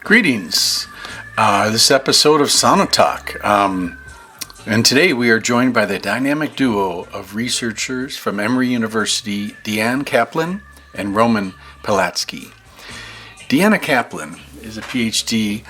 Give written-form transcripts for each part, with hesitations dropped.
Greetings. This episode of Sauna Talk. And today we are joined by the dynamic duo of researchers from Emory University, Deanna Kaplan and Roman Palitsky. Deanna Kaplan is a PhD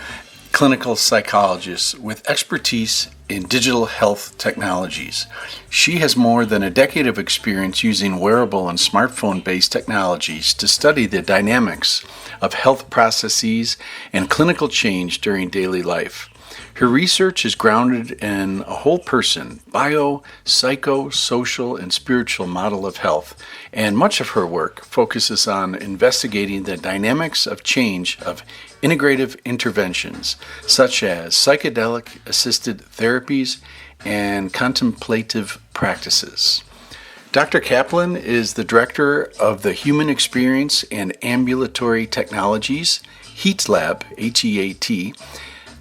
clinical psychologist with expertise in digital health technologies. She has more than a decade of experience using wearable and smartphone-based technologies to study the dynamics of health processes and clinical change during daily life. Her research is grounded in a whole person, bio, psycho, social, and spiritual model of health, and much of her work focuses on investigating the dynamics of change of integrative interventions, such as psychedelic-assisted therapies and contemplative practices. Dr. Kaplan is the director of the Human Experience and Ambulatory Technologies HEAT Lab, H-E-A-T,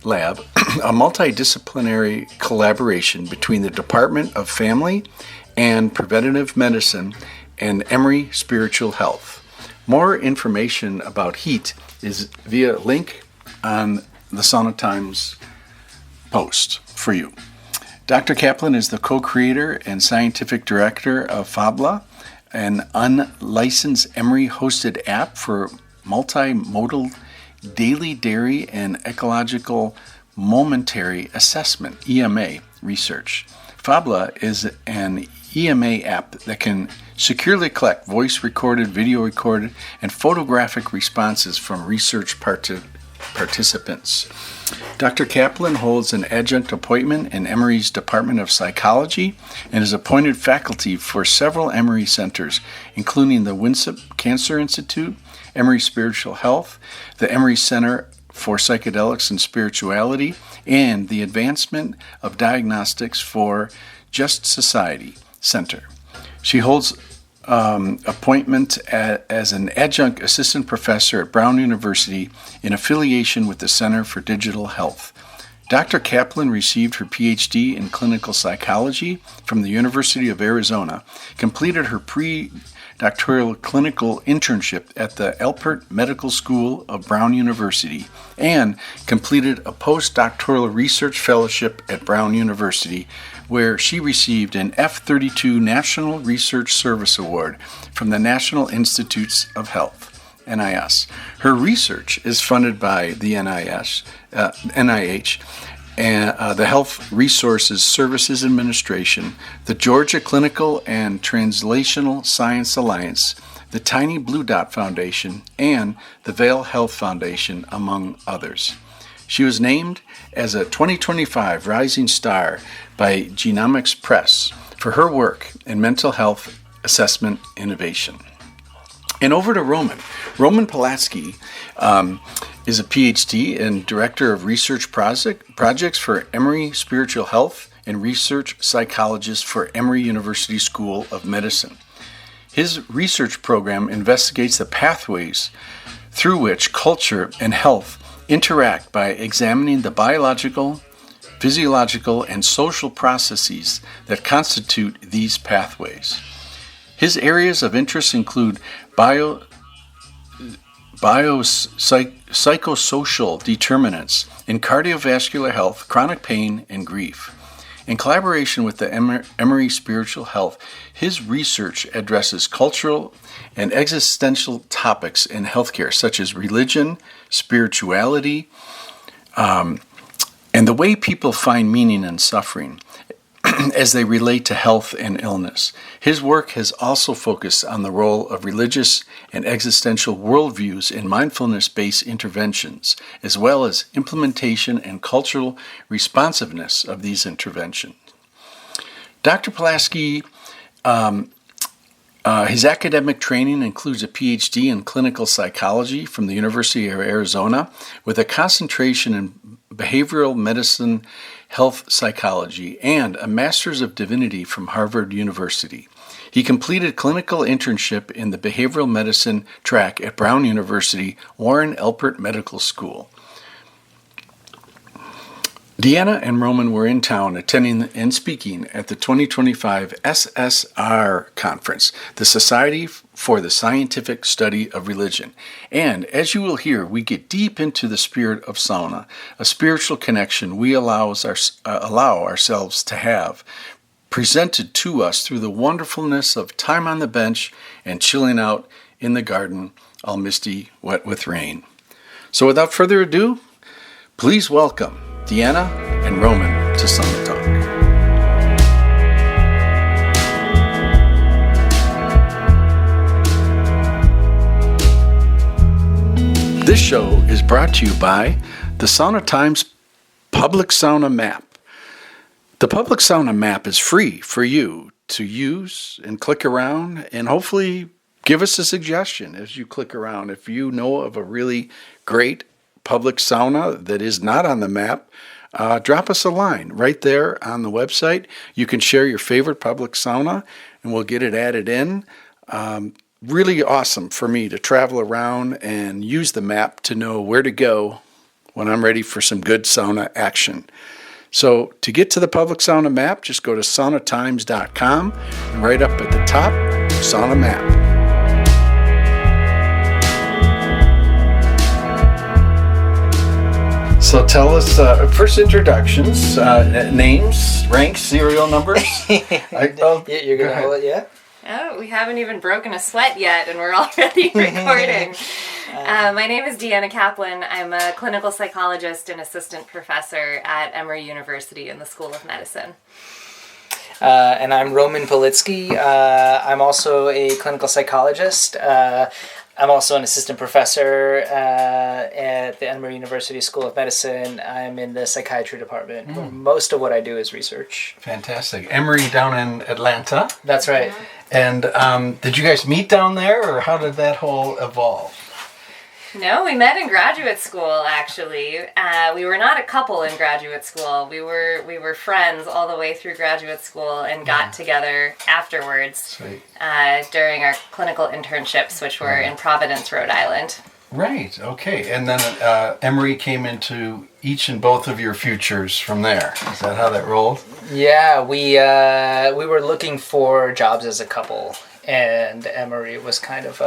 Lab, a multidisciplinary collaboration between the Department of Family and Preventative Medicine and Emory Spiritual Health. More information about HEAT is via link on the Sauna Times post for you. Dr. Kaplan is the co-creator and scientific director of Fabla, an unlicensed Emory-hosted app for multimodal daily dairy and ecological momentary assessment, EMA, research. Fabla is an EMA app that can securely collect voice recorded, video recorded, and photographic responses from research participants. Dr. Kaplan holds an adjunct appointment in Emory's Department of Psychology and is appointed faculty for several Emory centers, including the Winship Cancer Institute, Emory Spiritual Health, the Emory Center for Psychedelics and Spirituality, and the Advancement of Diagnostics for Just Society Center. She holds appointment as an adjunct assistant professor at Brown University in affiliation with the Center for Digital Health. Dr. Kaplan received her PhD in clinical psychology from the University of Arizona, completed her predoctoral clinical internship at the Alpert Medical School of Brown University, and completed a postdoctoral research fellowship at Brown University, where she received an F32 National Research Service Award from the National Institutes of Health, NIS. Her research is funded by the NIH, and the Health Resources Services Administration, the Georgia Clinical and Translational Science Alliance, the Tiny Blue Dot Foundation, and the Vail Health Foundation, among others. She was named as a 2025 Rising Star by Genomics Press for her work in mental health assessment innovation. And over to Roman. Roman Palitsky is a PhD and Director of Research Projects for Emory Spiritual Health and Research Psychologist for Emory University School of Medicine. His research program investigates the pathways through which culture and health interact by examining the biological, physiological, and social processes that constitute these pathways. His areas of interest include psychosocial determinants in cardiovascular health, chronic pain, and grief. In collaboration with the Emory Spiritual Health, his research addresses cultural and existential topics in healthcare, such as religion, spirituality, and the way people find meaning in suffering as they relate to health and illness. His work has also focused on the role of religious and existential worldviews in mindfulness-based interventions, as well as implementation and cultural responsiveness of these interventions. Dr. Palitsky, his academic training includes a PhD in clinical psychology from the University of Arizona with a concentration in behavioral medicine, health psychology, and a Master's of Divinity from Harvard University. He completed clinical internship in the behavioral medicine track at Brown University Warren Alpert Medical School. Deanna and Roman were in town attending and speaking at the 2025 SSR conference, the Society for the Scientific Study of Religion. And as you will hear, we get deep into the spirit of sauna, a spiritual connection we allow ourselves to have, presented to us through the wonderfulness of time on the bench and chilling out in the garden, all misty, wet with rain. So without further ado, please welcome Deanna and Roman to Sauna Talk. This show is brought to you by the Sauna Times Public Sauna Map. The Public Sauna Map is free for you to use and click around, and hopefully give us a suggestion as you click around. If you know of a really great public sauna that is not on the map, drop us a line right there on the website. You can share your favorite public sauna and we'll get it added in. Really awesome for me to travel around and use the map to know where to go when I'm ready for some good sauna action. So to get to the public sauna map, just go to saunatimes.com and right up at the top, sauna map. So tell us, first introductions, names, ranks, serial numbers. You're going to hold it, yeah? Oh, we haven't even broken a sweat yet, and we're already recording. My name is Deanna Kaplan. I'm a clinical psychologist and assistant professor at Emory University in the School of Medicine. And I'm Roman Palitsky. I'm also a clinical psychologist. I'm also an assistant professor at the Emery University School of Medicine. I'm in the psychiatry department, where most of what I do is research. Fantastic. Emory down in Atlanta. That's right. And did you guys meet down there, or how did that whole evolve? No, we met in graduate school, actually. We were not a couple in graduate school. We were friends all the way through graduate school and got together afterwards during our clinical internships, which were in Providence, Rhode Island. Right, okay. And then Emory came into each and both of your futures from there. Is that how that rolled? Yeah, we were looking for jobs as a couple, and Emory was kind of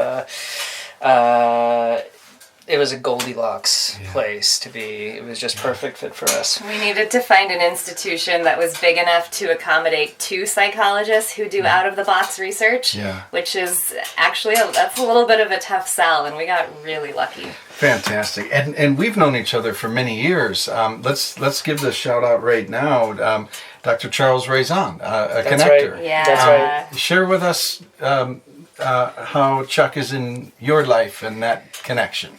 it was a Goldilocks place to be. It was just perfect fit for us. We needed to find an institution that was big enough to accommodate two psychologists who do out-of-the-box research, which is actually, that's a little bit of a tough sell, and we got really lucky. Fantastic. And we've known each other for many years. Let's give the shout out right now. Dr. Charles Raison, a connector. Right. Yeah. That's right. Share with us how Chuck is in your life and that connection.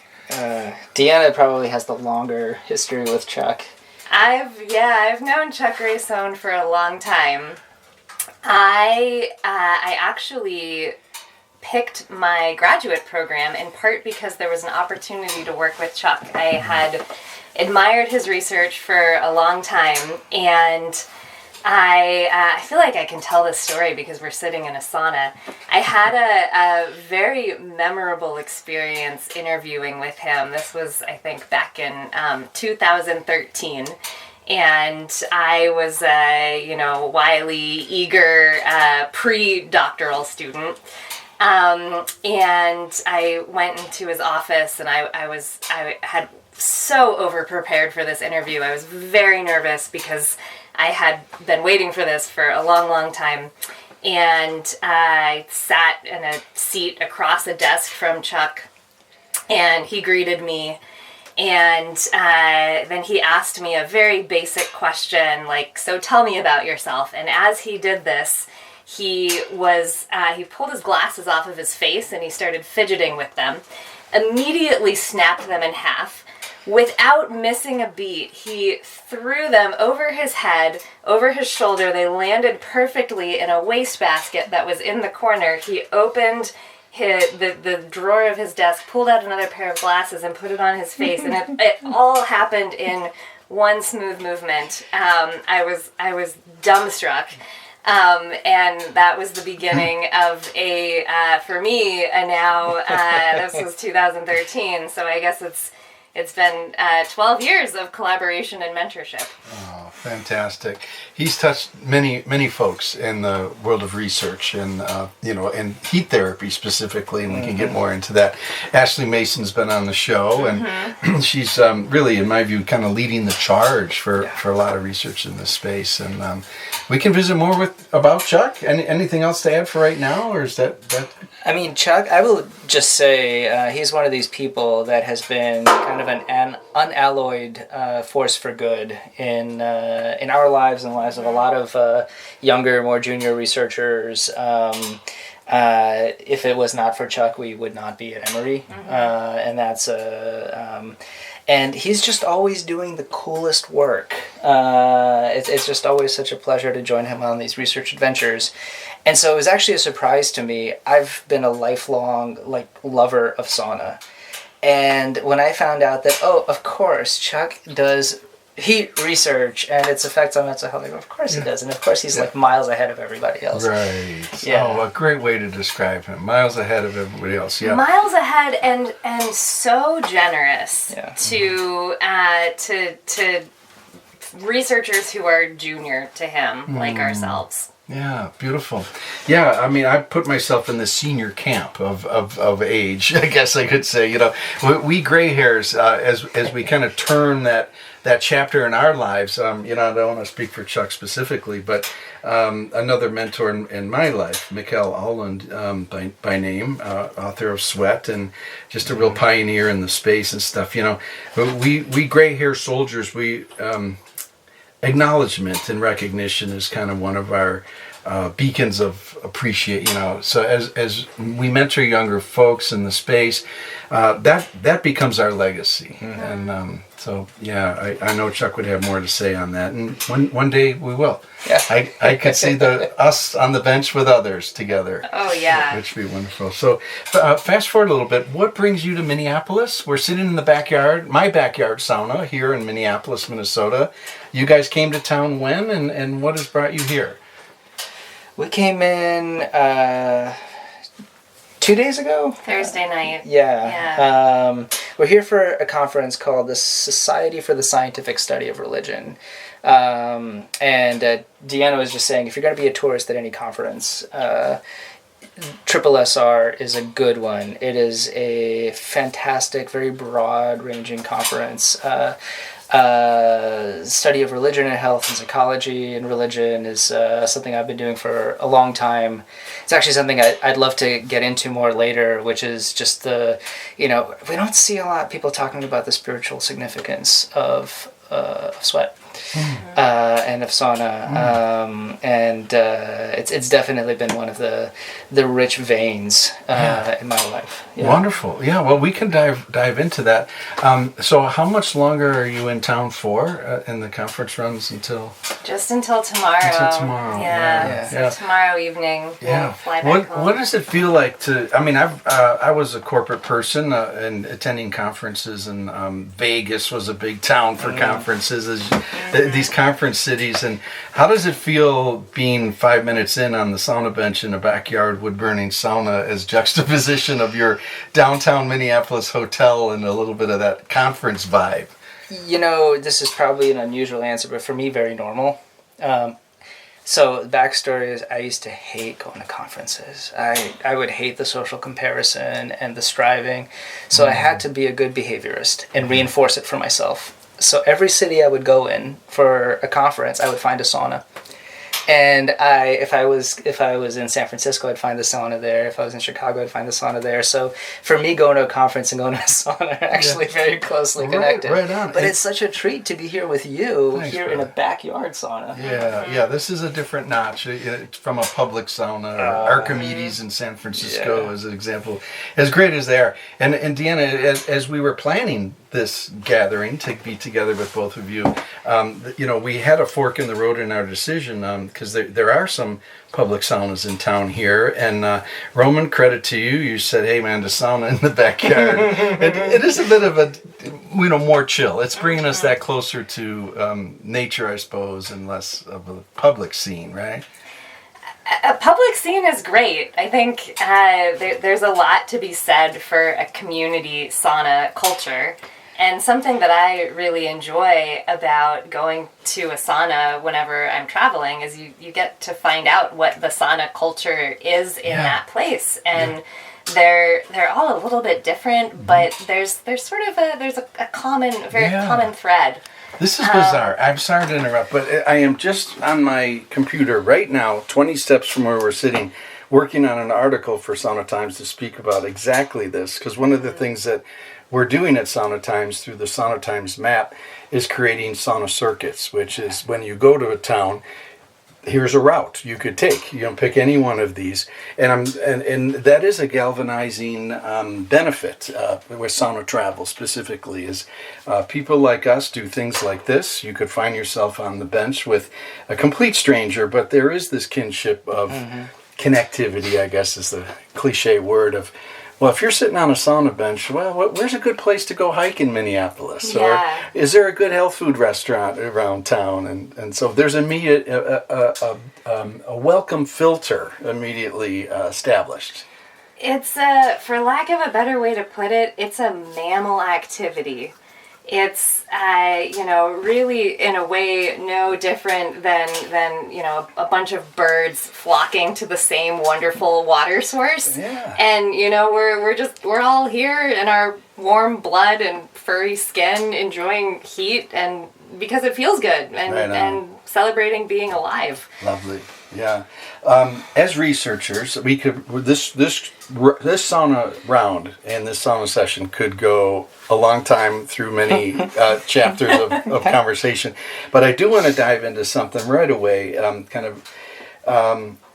Deanna probably has the longer history with Chuck. I've known Chuck Raison for a long time. I actually picked my graduate program in part because there was an opportunity to work with Chuck. I had admired his research for a long time, and I feel like I can tell this story because we're sitting in a sauna. I had a very memorable experience interviewing with him. This was, I think, back in 2013. And I was a, wily, eager, pre-doctoral student. And I went into his office, and I had so over-prepared for this interview. I was very nervous because I had been waiting for this for a long, long time, and I sat in a seat across a desk from Chuck, and he greeted me, and then he asked me a very basic question, like, so tell me about yourself. And as he did this, he pulled his glasses off of his face, and he started fidgeting with them, immediately snapped them in half. Without missing a beat, he threw them over his head, over his shoulder. They landed perfectly in a wastebasket that was in the corner. He opened the drawer of his desk, pulled out another pair of glasses, and put it on his face. And it all happened in one smooth movement. I was dumbstruck. And that was the beginning of for me, this was 2013, so I guess it's it's been 12 years of collaboration and mentorship. Oh, fantastic. He's touched many folks in the world of research and, and heat therapy specifically, and we can get more into that. Ashley Mason's been on the show, and she's really, in my view, kind of leading the charge for a lot of research in this space. And we can visit more about Chuck. Anything else to add for right now, or is that? I mean, Chuck, I will just say he's one of these people that has been kind of an unalloyed force for good in our lives and the lives of a lot of younger, more junior researchers. If it was not for Chuck, we would not be at Emory, and that's and he's just always doing the coolest work. It's just always such a pleasure to join him on these research adventures. And so it was actually a surprise to me. I've been a lifelong lover of sauna. And when I found out that, of course, Chuck does heat research and its effects on mental health, of course he does. And of course he's miles ahead of everybody else. Right. Yeah. Oh, a great way to describe him. Miles ahead of everybody else. Yeah. Miles ahead and so generous to researchers who are junior to him, like ourselves. Yeah, beautiful. Yeah, I mean, I put myself in the senior camp of age, I guess I could say. We gray hairs, as we kind of turn that chapter in our lives, I don't want to speak for Chuck specifically, but another mentor in my life, Mikhail Holland, by name, author of Sweat, and just a real pioneer in the space and stuff. We gray hair soldiers, acknowledgement and recognition is kind of one of our beacons of appreciate. So as we mentor younger folks in the space, that becomes our legacy. And so I know Chuck would have more to say on that, and one day we will. Yeah, I could see us on the bench with others together. Oh yeah, which would be wonderful. So fast forward a little bit. What brings you to Minneapolis? We're sitting in the backyard, my backyard sauna here in Minneapolis, Minnesota. You guys came to town when, and what has brought you here? We came in 2 days ago? Thursday night. Yeah. We're here for a conference called the Society for the Scientific Study of Religion. And Deanna was just saying, if you're going to be a tourist at any conference, Triple SR is a good one. It is a fantastic, very broad-ranging conference. Study of religion and health and psychology and religion is something I've been doing for a long time. It's actually something I'd love to get into more later, which is just we don't see a lot of people talking about the spiritual significance of sweat and of sauna, and it's definitely been one of the rich veins in my life. Yeah. Wonderful. Yeah. Well, we can dive into that. So, how much longer are you in town for? And the conference runs until just until tomorrow. Until tomorrow. So tomorrow evening. We'll fly back home. What does it feel like to? I mean, I was a corporate person and attending conferences, and Vegas was a big town for conferences. These conference cities, and how does it feel being 5 minutes in on the sauna bench in a backyard wood-burning sauna as juxtaposition of your downtown Minneapolis hotel and a little bit of that conference vibe? This is probably an unusual answer, but for me, very normal. So the backstory is I used to hate going to conferences. I would hate the social comparison and the striving. So I had to be a good behaviorist and reinforce it for myself. So every city I would go in for a conference, I would find a sauna. And if I was in San Francisco, I'd find the sauna there. If I was in Chicago, I'd find the sauna there. So for me, going to a conference and going to a sauna are actually very closely connected. Right on. But it's such a treat to be here with you. Thanks, here brother. in a backyard sauna. Yeah. This is a different notch. It's from a public sauna. Archimedes in San Francisco is an example. As great as they are. And Deanna, as we were planning this gathering to be together with both of you, we had a fork in the road in our decision because there are some public saunas in town here, and Roman, credit to you, you said, hey man, the sauna in the backyard. it is a bit of a more chill. It's bringing us that closer to nature, I suppose, and less of a public scene, right? A public scene is great. I think there's a lot to be said for a community sauna culture. And something that I really enjoy about going to a sauna whenever I'm traveling is you get to find out what the sauna culture is in that place. And they're all a little bit different, but there's sort of a common thread. This is bizarre. I'm sorry to interrupt, but I am just on my computer right now, 20 steps from where we're sitting, working on an article for Sauna Times to speak about exactly this. Because one of the things that we're doing at Sauna Times through the Sauna Times map is creating sauna circuits, which is when you go to a town, here's a route you could take. You don't pick any one of these, and that is a galvanizing benefit with sauna travel specifically. Is people like us do things like this. You could find yourself on the bench with a complete stranger, but there is this kinship of connectivity, I guess is the cliche word of. Well, if you're sitting on a sauna bench, well, where's a good place to go hike in Minneapolis? Or is there a good health food restaurant around town? And so there's a welcome filter immediately established. It's for lack of a better way to put it, it's a mammal activity. It's really in a way no different than a bunch of birds flocking to the same wonderful water source. Yeah. And we're all here in our warm blood and furry skin enjoying heat and because it feels good and celebrating being alive. Lovely. Yeah. As researchers, we could this sauna round and this sauna session could go a long time through many chapters of conversation, but I do want to dive into something right away.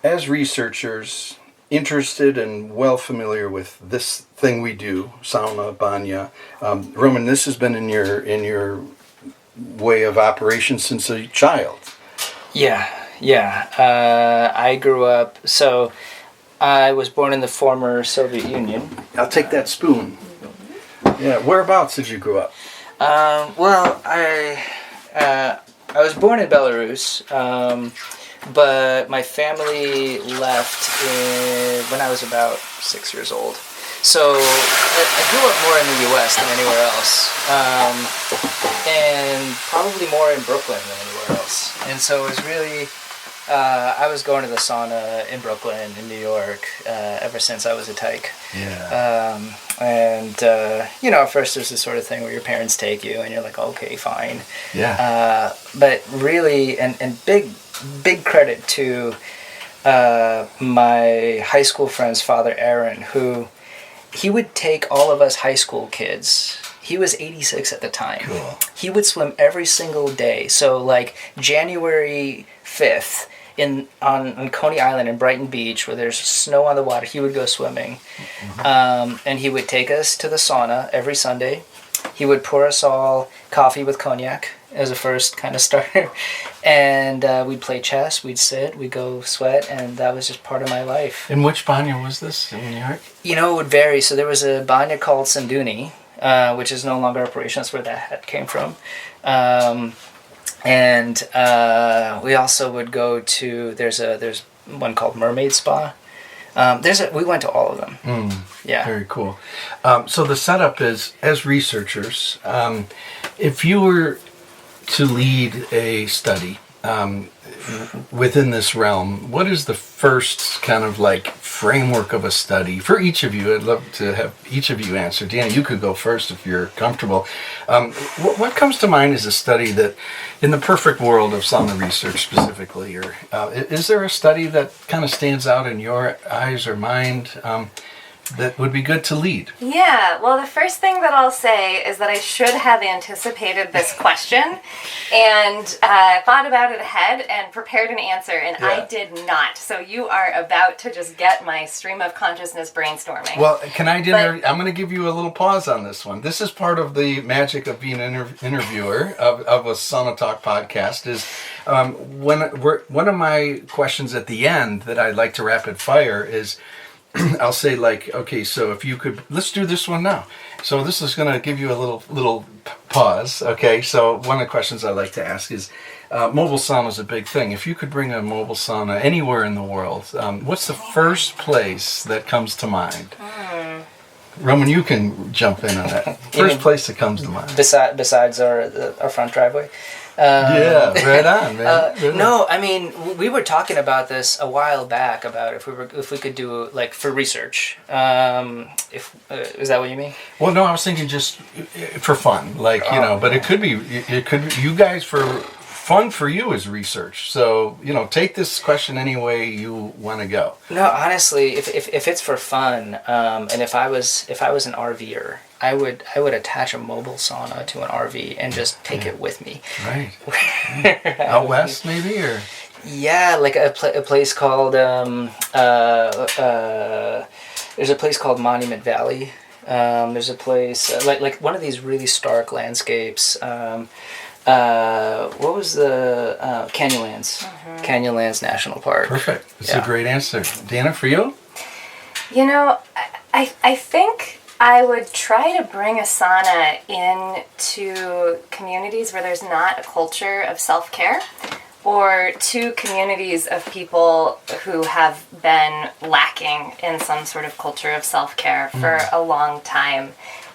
As researchers, interested and well familiar with this thing we do, sauna, banya. Roman, this has been in your way of operation since a child. Yeah. I grew up, so I was born in the former Soviet Union. I'll take that spoon. Yeah, whereabouts did you grow up? Well, I was born in Belarus, but my family left when I was about 6 years old. So I grew up more in the U.S. than anywhere else, and probably more in Brooklyn than anywhere else. And so it was really, I was going to the sauna in Brooklyn, in New York, ever since I was a tyke. Yeah. At first there's this sort of thing where your parents take you, and you're like, okay, fine. Yeah. But really, and big credit to my high school friend's father, Aaron, who he would take all of us high school kids. He was 86 at the time. Cool. He would swim every single day. So like January 5th on Coney Island in Brighton Beach, where there's snow on the water, he would go swimming. And he would take us to the sauna every Sunday. He would pour us all coffee with cognac as a first kind of starter. And we'd play chess, we'd sit, we'd go sweat, and that was just part of my life. And which banya was this in New York? It would vary. So there was a banya called Sanduni, which is no longer operational. That's where that came from. We also would go to, there's one called Mermaid Spa. We went to all of them. Yeah. Very cool. So the setup is, as researchers, if you were to lead a study within this realm, what is the first kind of like framework of a study for each of you? I'd love to have each of you answer. Deanna, you could go first if you're comfortable. What comes to mind is a study that, in the perfect world of sauna research specifically, or is there a study that kind of stands out in your eyes or mind that would be good to lead? Yeah, well, the first thing that I'll say is that I should have anticipated this question and thought about it ahead and prepared an answer, and I did not. So you are about to just get my stream of consciousness brainstorming. Well, I'm going to give you a little pause on this one. This is part of the magic of being an interviewer of a Sauna Talk podcast is one of my questions at the end that I'd like to rapid fire is, I'll say like, okay, so if you could, let's do this one now. So this is going to give you a little pause. Okay, so one of the questions I like to ask is, mobile sauna is a big thing. If you could bring a mobile sauna anywhere in the world, what's the first place that comes to mind? Roman, you can jump in on that. First place that comes to mind. Besides our front driveway. Yeah, right on, man. Right no, I mean, we were talking about this a while back about if we could do like for research. Is that what you mean? Well, no, I was thinking just for fun, like but it could be you guys for fun for you is research. So take this question any way you want to go. No, honestly, if it's for fun, and if I was an RVer, I would attach a mobile sauna to an RV and just take it with me. Right. Out west, maybe, or yeah, like a place called there's a place called Monument Valley. There's a place like one of these really stark landscapes. What was the Canyonlands? Canyonlands National Park. Perfect. It's a great answer. Deanna, for you? I think I would try to bring a sauna into communities where there's not a culture of self-care, or to communities of people who have been lacking in some sort of culture of self-care for a long time.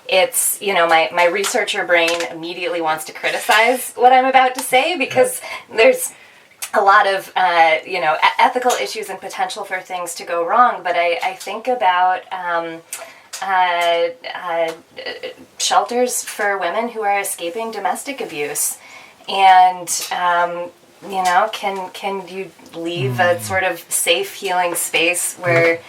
It's, my researcher brain immediately wants to criticize what I'm about to say because there's a lot of, ethical issues and potential for things to go wrong. But I think about shelters for women who are escaping domestic abuse. And, can you leave a sort of safe, healing space where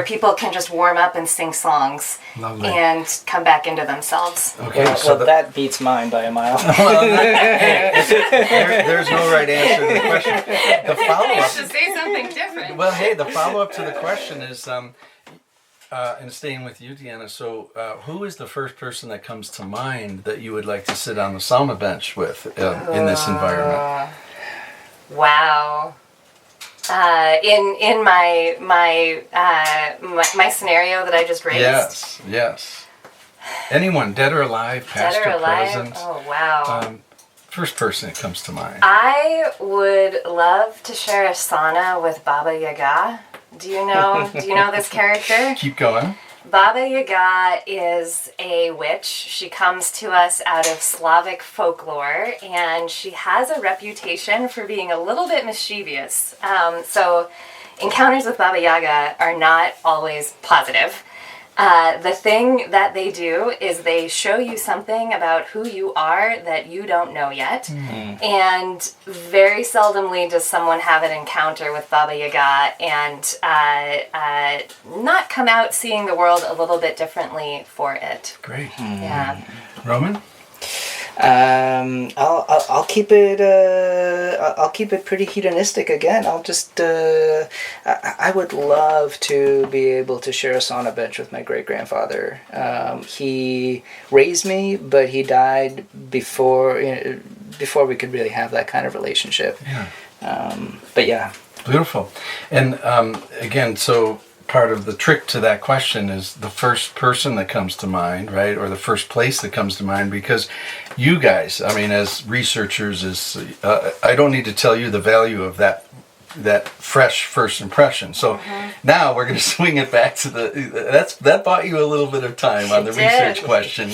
people can just warm up and sing songs and come back into themselves? Okay, well, that beats mine by a mile. There's no right answer to the question. The follow-up. I have to say something different. Well, hey, the follow-up to the question is, and staying with you, Deanna, so who is the first person that comes to mind that you would like to sit on the sauna bench with in this environment? Wow. In my scenario that I just raised. Yes. Anyone, dead or alive, past dead or alive? present. Oh wow. First person that comes to mind. I would love to share a sauna with Baba Yaga. Do you know this character? Keep going. Baba Yaga is a witch. She comes to us out of Slavic folklore, and she has a reputation for being a little bit mischievous. So encounters with Baba Yaga are not always positive. The thing that they do is they show you something about who you are that you don't know yet. Mm-hmm. And very seldomly does someone have an encounter with Baba Yaga and not come out seeing the world a little bit differently for it. Great. Mm-hmm. Yeah. Roman? I'll keep it. I'll keep it pretty hedonistic again. I'll just. I would love to be able to share a sauna bench with my great grandfather. He raised me, but he died before we could really have that kind of relationship. Yeah. But yeah. Beautiful, and again, so. Part of the trick to that question is the first person that comes to mind, right? Or the first place that comes to mind, because you guys, I mean, as researchers, I don't need to tell you the value of that fresh first impression. So now we're going to swing it back to that bought you a little bit of time on the research question.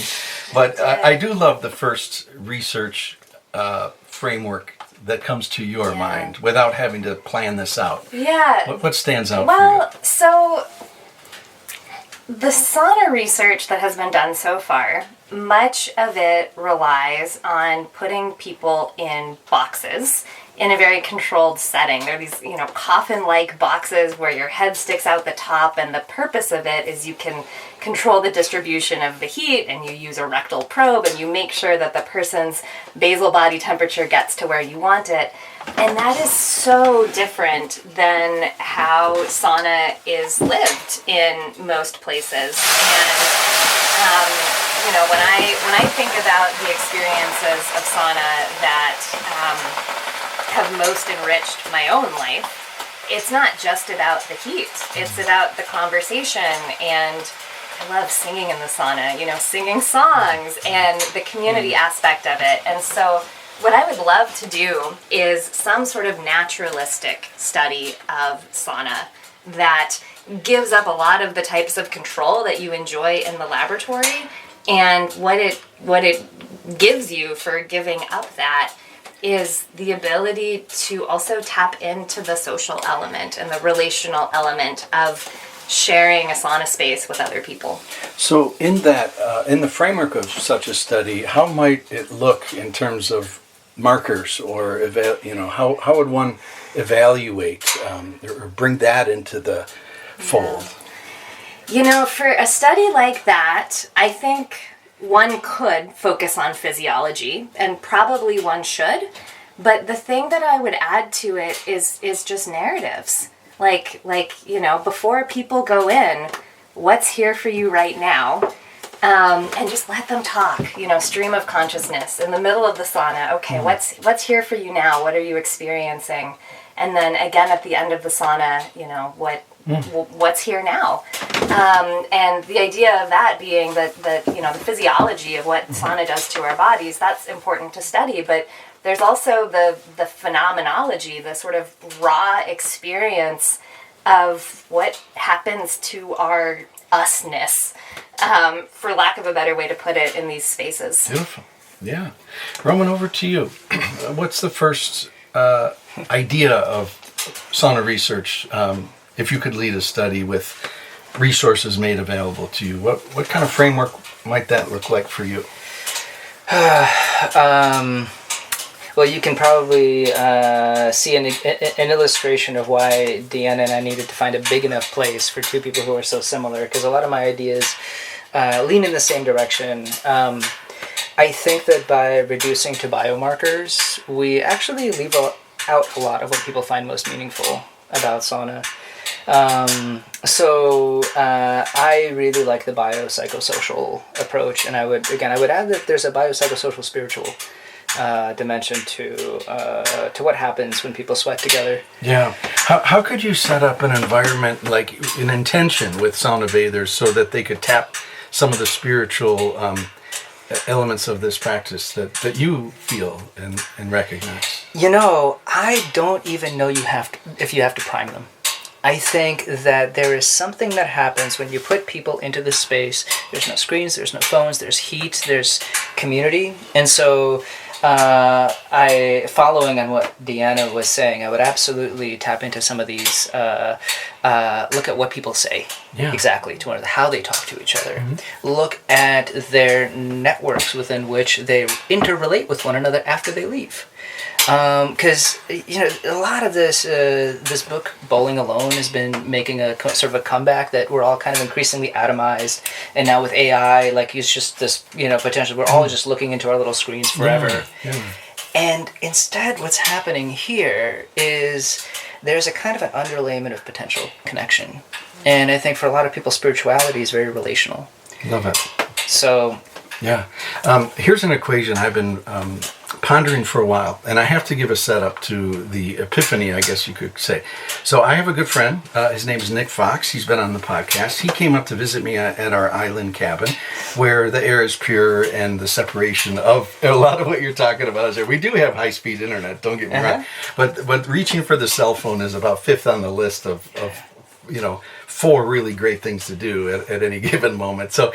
But I do love the first research framework that comes to your mind without having to plan this out. Yeah. What stands out for you? Well, so the sauna research that has been done so far, much of it relies on putting people in boxes in a very controlled setting. There are these, coffin-like boxes where your head sticks out the top, and the purpose of it is you can control the distribution of the heat, and you use a rectal probe, and you make sure that the person's basal body temperature gets to where you want it. And that is so different than how sauna is lived in most places. And when I think about the experiences of sauna that have most enriched my own life, it's not just about the heat. It's about the conversation, and I love singing in the sauna, singing songs and the community aspect of it. And so what I would love to do is some sort of naturalistic study of sauna that gives up a lot of the types of control that you enjoy in the laboratory, and what it gives you for giving up that is the ability to also tap into the social element and the relational element of sharing a sauna space with other people. So in that, in the framework of such a study, how might it look in terms of markers, or how would one evaluate or bring that into the fold? For a study like that, I think one could focus on physiology, and probably one should. But the thing that I would add to it is just narratives. Like before people go in, what's here for you right now? And just let them talk, stream of consciousness in the middle of the sauna. Okay, what's here for you now? What are you experiencing? And then again at the end of the sauna, what's here now? And the idea of that being that the physiology of what sauna does to our bodies, that's important to study. But there's also the phenomenology, the sort of raw experience of what happens to our usness, for lack of a better way to put it, in these spaces. Beautiful. Yeah. Roman, over to you. What's the first idea of sauna research, if you could lead a study with resources made available to you? What kind of framework might that look like for you? Well, you can probably see an illustration of why Deanna and I needed to find a big enough place for two people who are so similar, because a lot of my ideas lean in the same direction. I think that by reducing to biomarkers, we actually leave out a lot of what people find most meaningful about sauna. So I really like the biopsychosocial approach, and I would add that there's a biopsychosocial spiritual dimension to what happens when people sweat together. Yeah. How could you set up an environment, like an intention with sauna bathers, so that they could tap some of the spiritual elements of this practice that you feel and recognize? I don't even know if you have to prime them. I think that there is something that happens when you put people into this space. There's no screens, there's no phones, there's heat, there's community. And so following on what Deanna was saying, I would absolutely tap into some of these, look at what people say. Yeah. Exactly, to how they talk to each other. Mm-hmm. Look at their networks within which they interrelate with one another after they leave. Because a lot of this book, Bowling Alone, has been making a sort of a comeback, that we're all kind of increasingly atomized, and now with AI, it's just this potential. We're all just looking into our little screens forever. Yeah. And instead, what's happening here is there's a kind of an underlayment of potential connection, and I think for a lot of people, spirituality is very relational. Love it. So. Yeah. Here's an equation I've been pondering for a while, and I have to give a setup to the epiphany, I guess you could say. So I have a good friend. His name is Nick Fox. He's been on the podcast. He came up to visit me at our island cabin, where the air is pure and the separation of a lot of what you're talking about is there. We do have high-speed internet, don't get me wrong, but reaching for the cell phone is about fifth on the list of 4 really great things to do at any given moment. So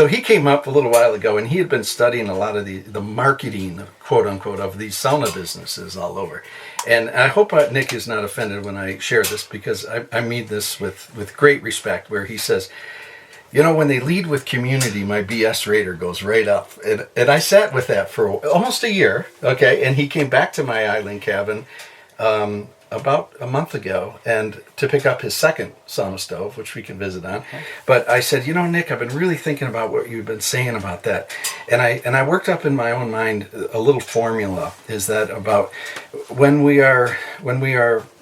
he came up a little while ago, and he had been studying a lot of the marketing, quote unquote, of these sauna businesses all over. And I hope Nick is not offended when I share this, because I mean this with great respect, where he says, when they lead with community, my BS rater goes right up. And I sat with that for almost a year, okay? And he came back to my island cabin about a month ago, and to pick up his second sauna stove, which we can visit on. Okay. But I said, Nick, I've been really thinking about what you've been saying about that. And I worked up in my own mind a little formula, is that about when we are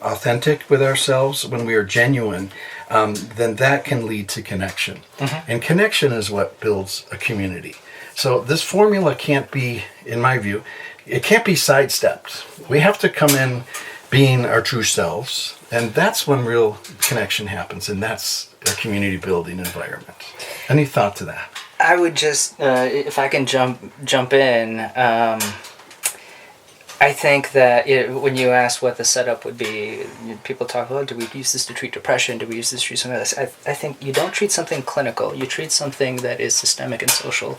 authentic with ourselves, when we are genuine, then that can lead to connection. Mm-hmm. And connection is what builds a community. So this formula can't be, in my view, it can't be sidestepped. We have to come in being our true selves, and that's when real connection happens, and that's a community building environment. Any thought to that? I would just, if I can jump in, I think that when you ask what the setup would be, people talk, do we use this to treat depression? Do we use this to treat something else? I think you don't treat something clinical. You treat something that is systemic and social,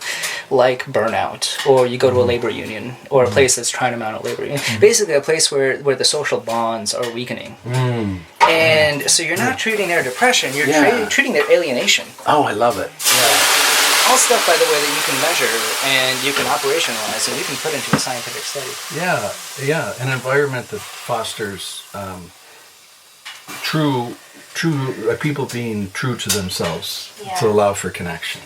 like burnout, or you go to a labor union, or a place that's trying to mount a labor union. Basically a place where the social bonds are weakening. And so you're not treating their depression, you're treating their alienation. Oh, I love it. Yeah. All stuff, by the way, that you can measure and you can operationalize and you can put into a scientific study. Yeah. An environment that fosters true people being true to themselves to allow for connection.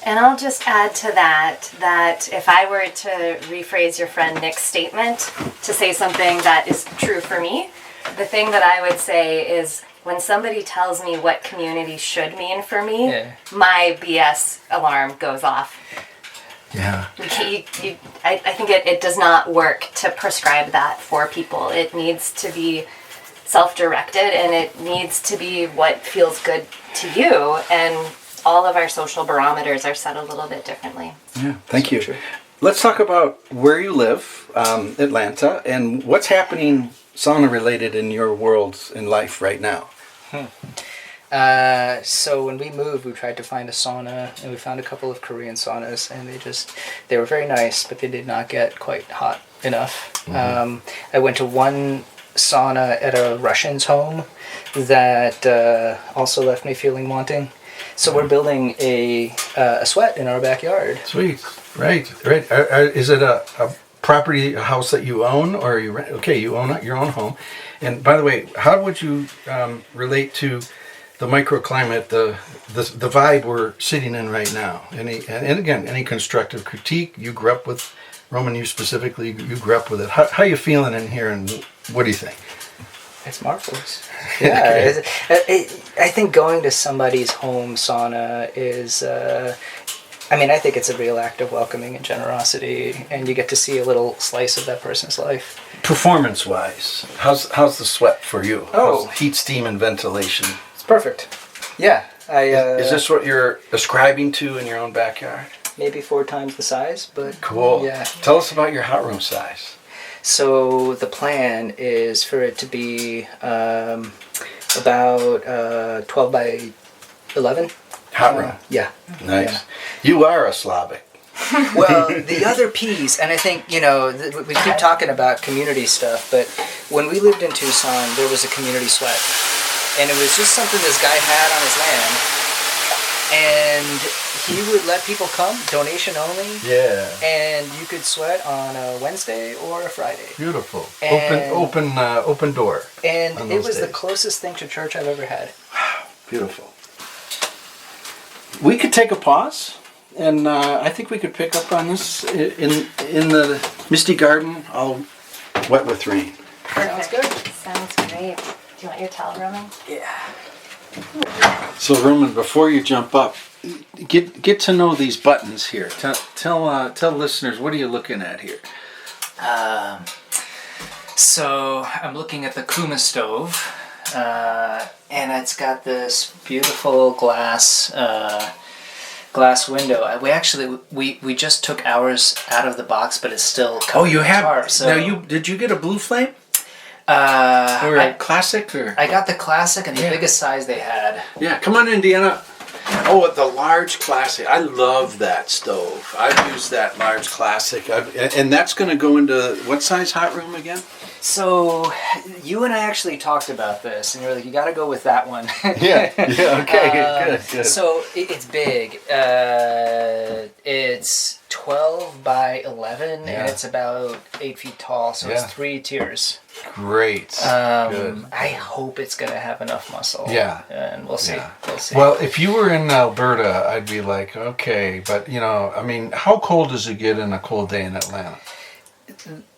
And I'll just add to that if I were to rephrase your friend Nick's statement to say something that is true for me, the thing that I would say is, when somebody tells me what community should mean for me, my BS alarm goes off. Yeah. I think it does not work to prescribe that for people. It needs to be self-directed, and it needs to be what feels good to you. And all of our social barometers are set a little bit differently. Yeah, thank you. Let's talk about where you live, Atlanta, and what's happening sauna related in your world in life right now. So when we moved, we tried to find a sauna, and we found a couple of Korean saunas, and they were very nice, but they did not get quite hot enough. I went to one sauna at a Russian's home that also left me feeling wanting. So we're building a sweat in our backyard. Sweet. Right. Is it a property, a house that you own, or you rent? Okay, you own your own home. And by the way, how would you relate to the microclimate, the vibe we're sitting in right now? And again, any constructive critique? You grew up with, Roman, you specifically, you grew up with it. How you feeling in here, and what do you think? It's marvelous. Yeah, I think going to somebody's home sauna is, I think it's a real act of welcoming and generosity, and you get to see a little slice of that person's life. Performance-wise, how's the sweat for you? Oh. How's heat, steam, and ventilation? It's perfect. Yeah. Is this what you're ascribing to in your own backyard? Maybe 4 times the size, but... Cool. Yeah. Tell us about your hot room size. So the plan is for it to be about 12 by 11. Hot room. Yeah. Nice. Yeah. You are a Slavic. Well, the other piece, and I think, we keep talking about community stuff, but when we lived in Tucson, there was a community sweat. And it was just something this guy had on his land. And he would let people come, donation only. Yeah. And you could sweat on a Wednesday or a Friday. Beautiful. And Open door. And it was the closest thing to church I've ever had. Wow. Beautiful. We could take a pause, and I think we could pick up on this in the misty garden, all wet with rain. Perfect. Sounds good. Sounds great. Do you want your towel, Roman? Yeah. So, Roman, before you jump up, get to know these buttons here. Tell listeners, what are you looking at here? So I'm looking at the Kuma stove, and it's got this beautiful glass window. We just took ours out of the box, but it's still covered. Oh, you have. Tarp, so. Now did you get a blue flame? Or a classic, or I got the classic and the biggest size they had. Yeah, come on in, Deanna. Oh, the large classic. I love that stove. I've used that large classic. And that's going to go into what size hot room again? So you and I actually talked about this, and you're like, you got to go with that one. Yeah. Okay. Good. So it's big. It's 12 by 11, and it's about 8 feet tall. So it's 3 tiers. Great. Good. I hope it's going to have enough muscle. Yeah. And we'll see. Yeah. We'll see. Well, if you were in Alberta, I'd be like, okay, but how cold does it get in a cold day in Atlanta?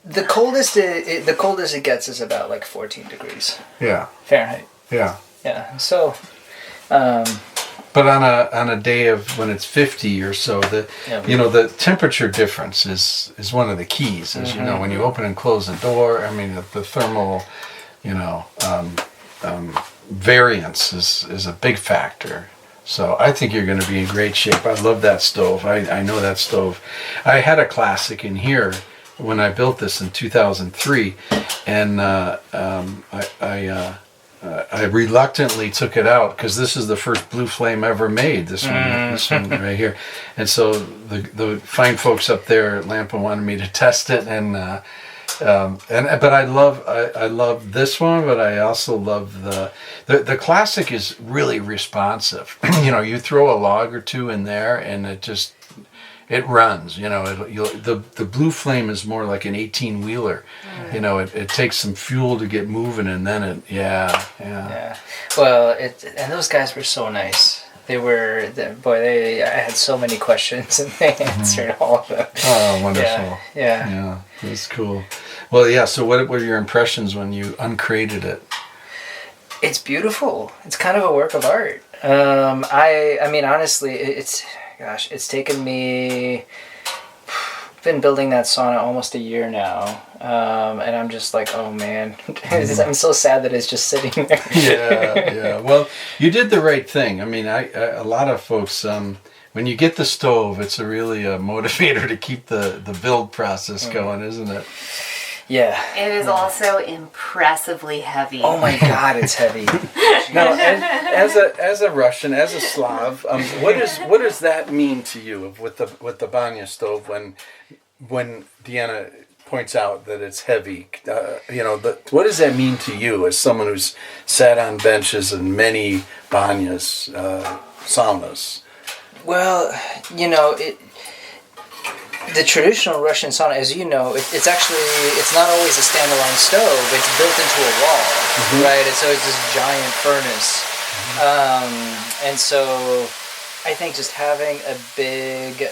The coldest it gets is about like 14 degrees. Yeah. Fahrenheit. Yeah. Yeah. So. But on a day of when it's 50 or so, the temperature difference is one of the keys. As you know, when you open and close the door, the thermal, variance is a big factor. So I think you're going to be in great shape. I love that stove. I know that stove. I had a classic in here when I built this in 2003, and I reluctantly took it out because this is the first blue flame ever made. This one right here, and so the fine folks up there at Lampa wanted me to test it, but I love this one, but I also love the classic is really responsive. You throw a log or two in there, and it runs. The blue flame is more like an 18-wheeler. It takes some fuel to get moving, and then Yeah. Well, and those guys were so nice. I had so many questions, and they answered all of them. Oh, wonderful. Yeah. That's cool. Well, yeah, so what were your impressions when you uncrated it? It's beautiful. It's kind of a work of art. I mean, honestly, it's taken me... been building that sauna almost a year now, and I'm just like, oh man, I'm so sad that it's just sitting there. Yeah. Well, you did the right thing. I mean, a lot of folks, when you get the stove, it's really a motivator to keep the build process going, isn't it? Yeah. It is also impressively heavy. Oh my God, it's heavy. Now, as a Russian, as a Slav, what does that mean to you with the banya stove when Deanna points out that it's heavy? What does that mean to you as someone who's sat on benches in many banyas, saunas? Well, the traditional Russian sauna, as you know, it's not always a standalone stove. It's built into a wall, right? And so it's this giant furnace. And so I think just having a big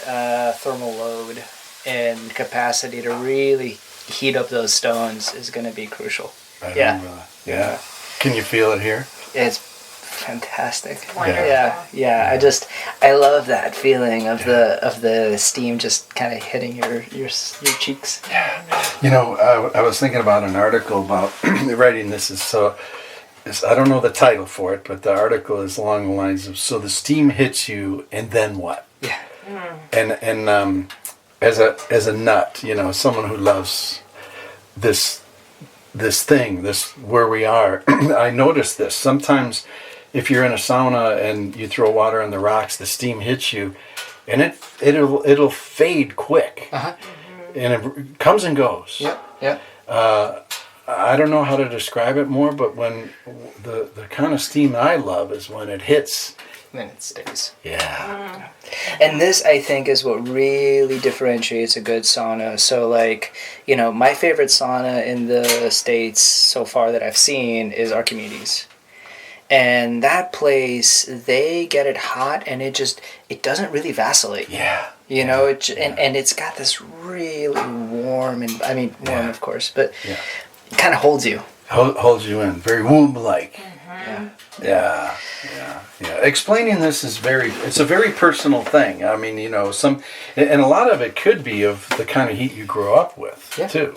thermal load and capacity to really heat up those stones is going to be crucial. Yeah. Can you feel it here? It's fantastic. Wonderful. Yeah. I love that feeling of the steam just kind of hitting your cheeks. Yeah. I was thinking about an article about writing this I don't know the title for it, but the article is along the lines of, so the steam hits you and then what? Yeah. And as a nut, someone who loves this thing, where we are, I noticed this. Sometimes if you're in a sauna and you throw water on the rocks, the steam hits you, and it'll fade quick, and it comes and goes. Yeah. I don't know how to describe it more, but when the kind of steam I love is when it hits. Then it stays. Yeah. And this, I think, is what really differentiates a good sauna. So, my favorite sauna in the States so far that I've seen is Archimedes. And that place, they get it hot, and it doesn't really vacillate. Yeah. And it's got this really warm, of course, but it kind of holds you. Holds you in. Very womb-like. Yeah. Explaining this it's a very personal thing. I mean, and a lot of it could be of the kind of heat you grew up with, too.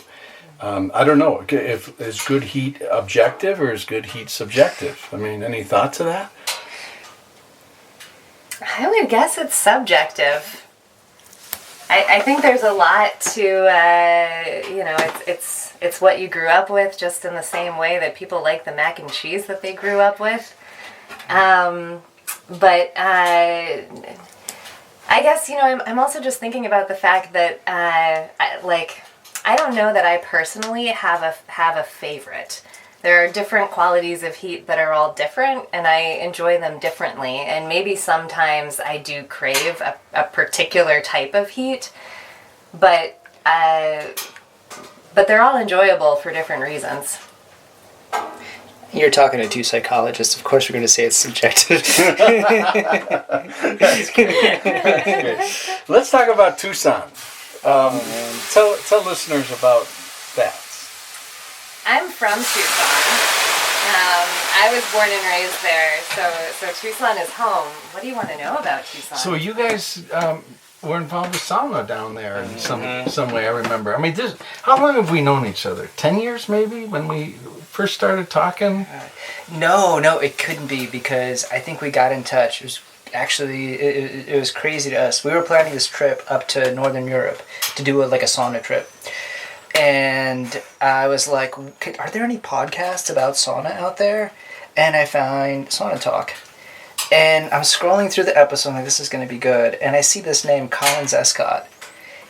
I don't know, is good heat objective or is good heat subjective? I mean, any thought to that? I would guess it's subjective. I think there's a lot to, it's what you grew up with, just in the same way that people like the mac and cheese that they grew up with. But I guess, I'm also just thinking about the fact that, I don't know that I personally have a favorite. There are different qualities of heat that are all different, and I enjoy them differently. And maybe sometimes I do crave a particular type of heat, but they're all enjoyable for different reasons. You're talking to two psychologists. Of course, we're going to say it's subjective. That's great. Let's talk about Tucson. Tell listeners about that. I'm from Tucson. I was born and raised there, so Tucson is home. What do you want to know about Tucson? So you guys were involved with sauna down there in some way, I remember. I mean, how long have we known each other? 10 years maybe, when we first started talking? No, it couldn't be, because I think we got in touch. It was actually, it was crazy to us. We were planning this trip up to Northern Europe to do a sauna trip. And I was like, are there any podcasts about sauna out there? And I find Sauna Talk. And I'm scrolling through the episode, I'm like, this is going to be good. And I see this name, Colin Escott,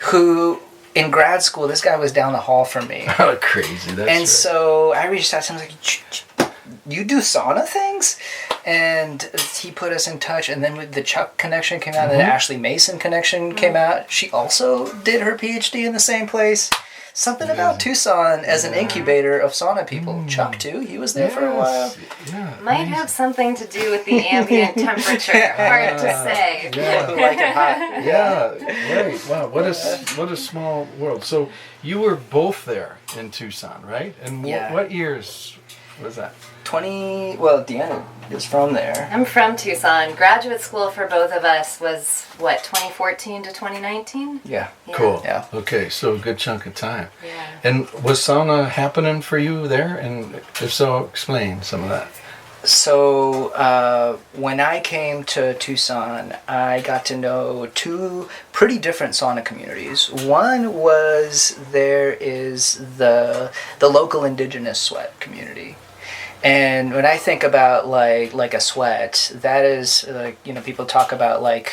who, in grad school, this guy was down the hall from me. Oh, crazy. That's and right. so I reached out to him, I was like, you do sauna things? And he put us in touch. And then the Chuck connection came out, and the Ashley Mason connection came out. She also did her PhD in the same place. Something about Tucson as an incubator of sauna people. Chuck, too. He was there for a while. Yeah, Might have something to do with the ambient temperature. Hard to say. Yeah. Like it hot. Yeah, right. Wow, what a small world. So you were both there in Tucson, right? And what years was that? Deanna is from there. I'm from Tucson. Graduate school for both of us was, 2014 to 2019? Yeah. Cool. Yeah. Okay, so a good chunk of time. Yeah. And was sauna happening for you there? And if so, explain some of that. So when I came to Tucson, I got to know two pretty different sauna communities. One was there is the local indigenous sweat community. And when I think about like a sweat, that is like, people talk about like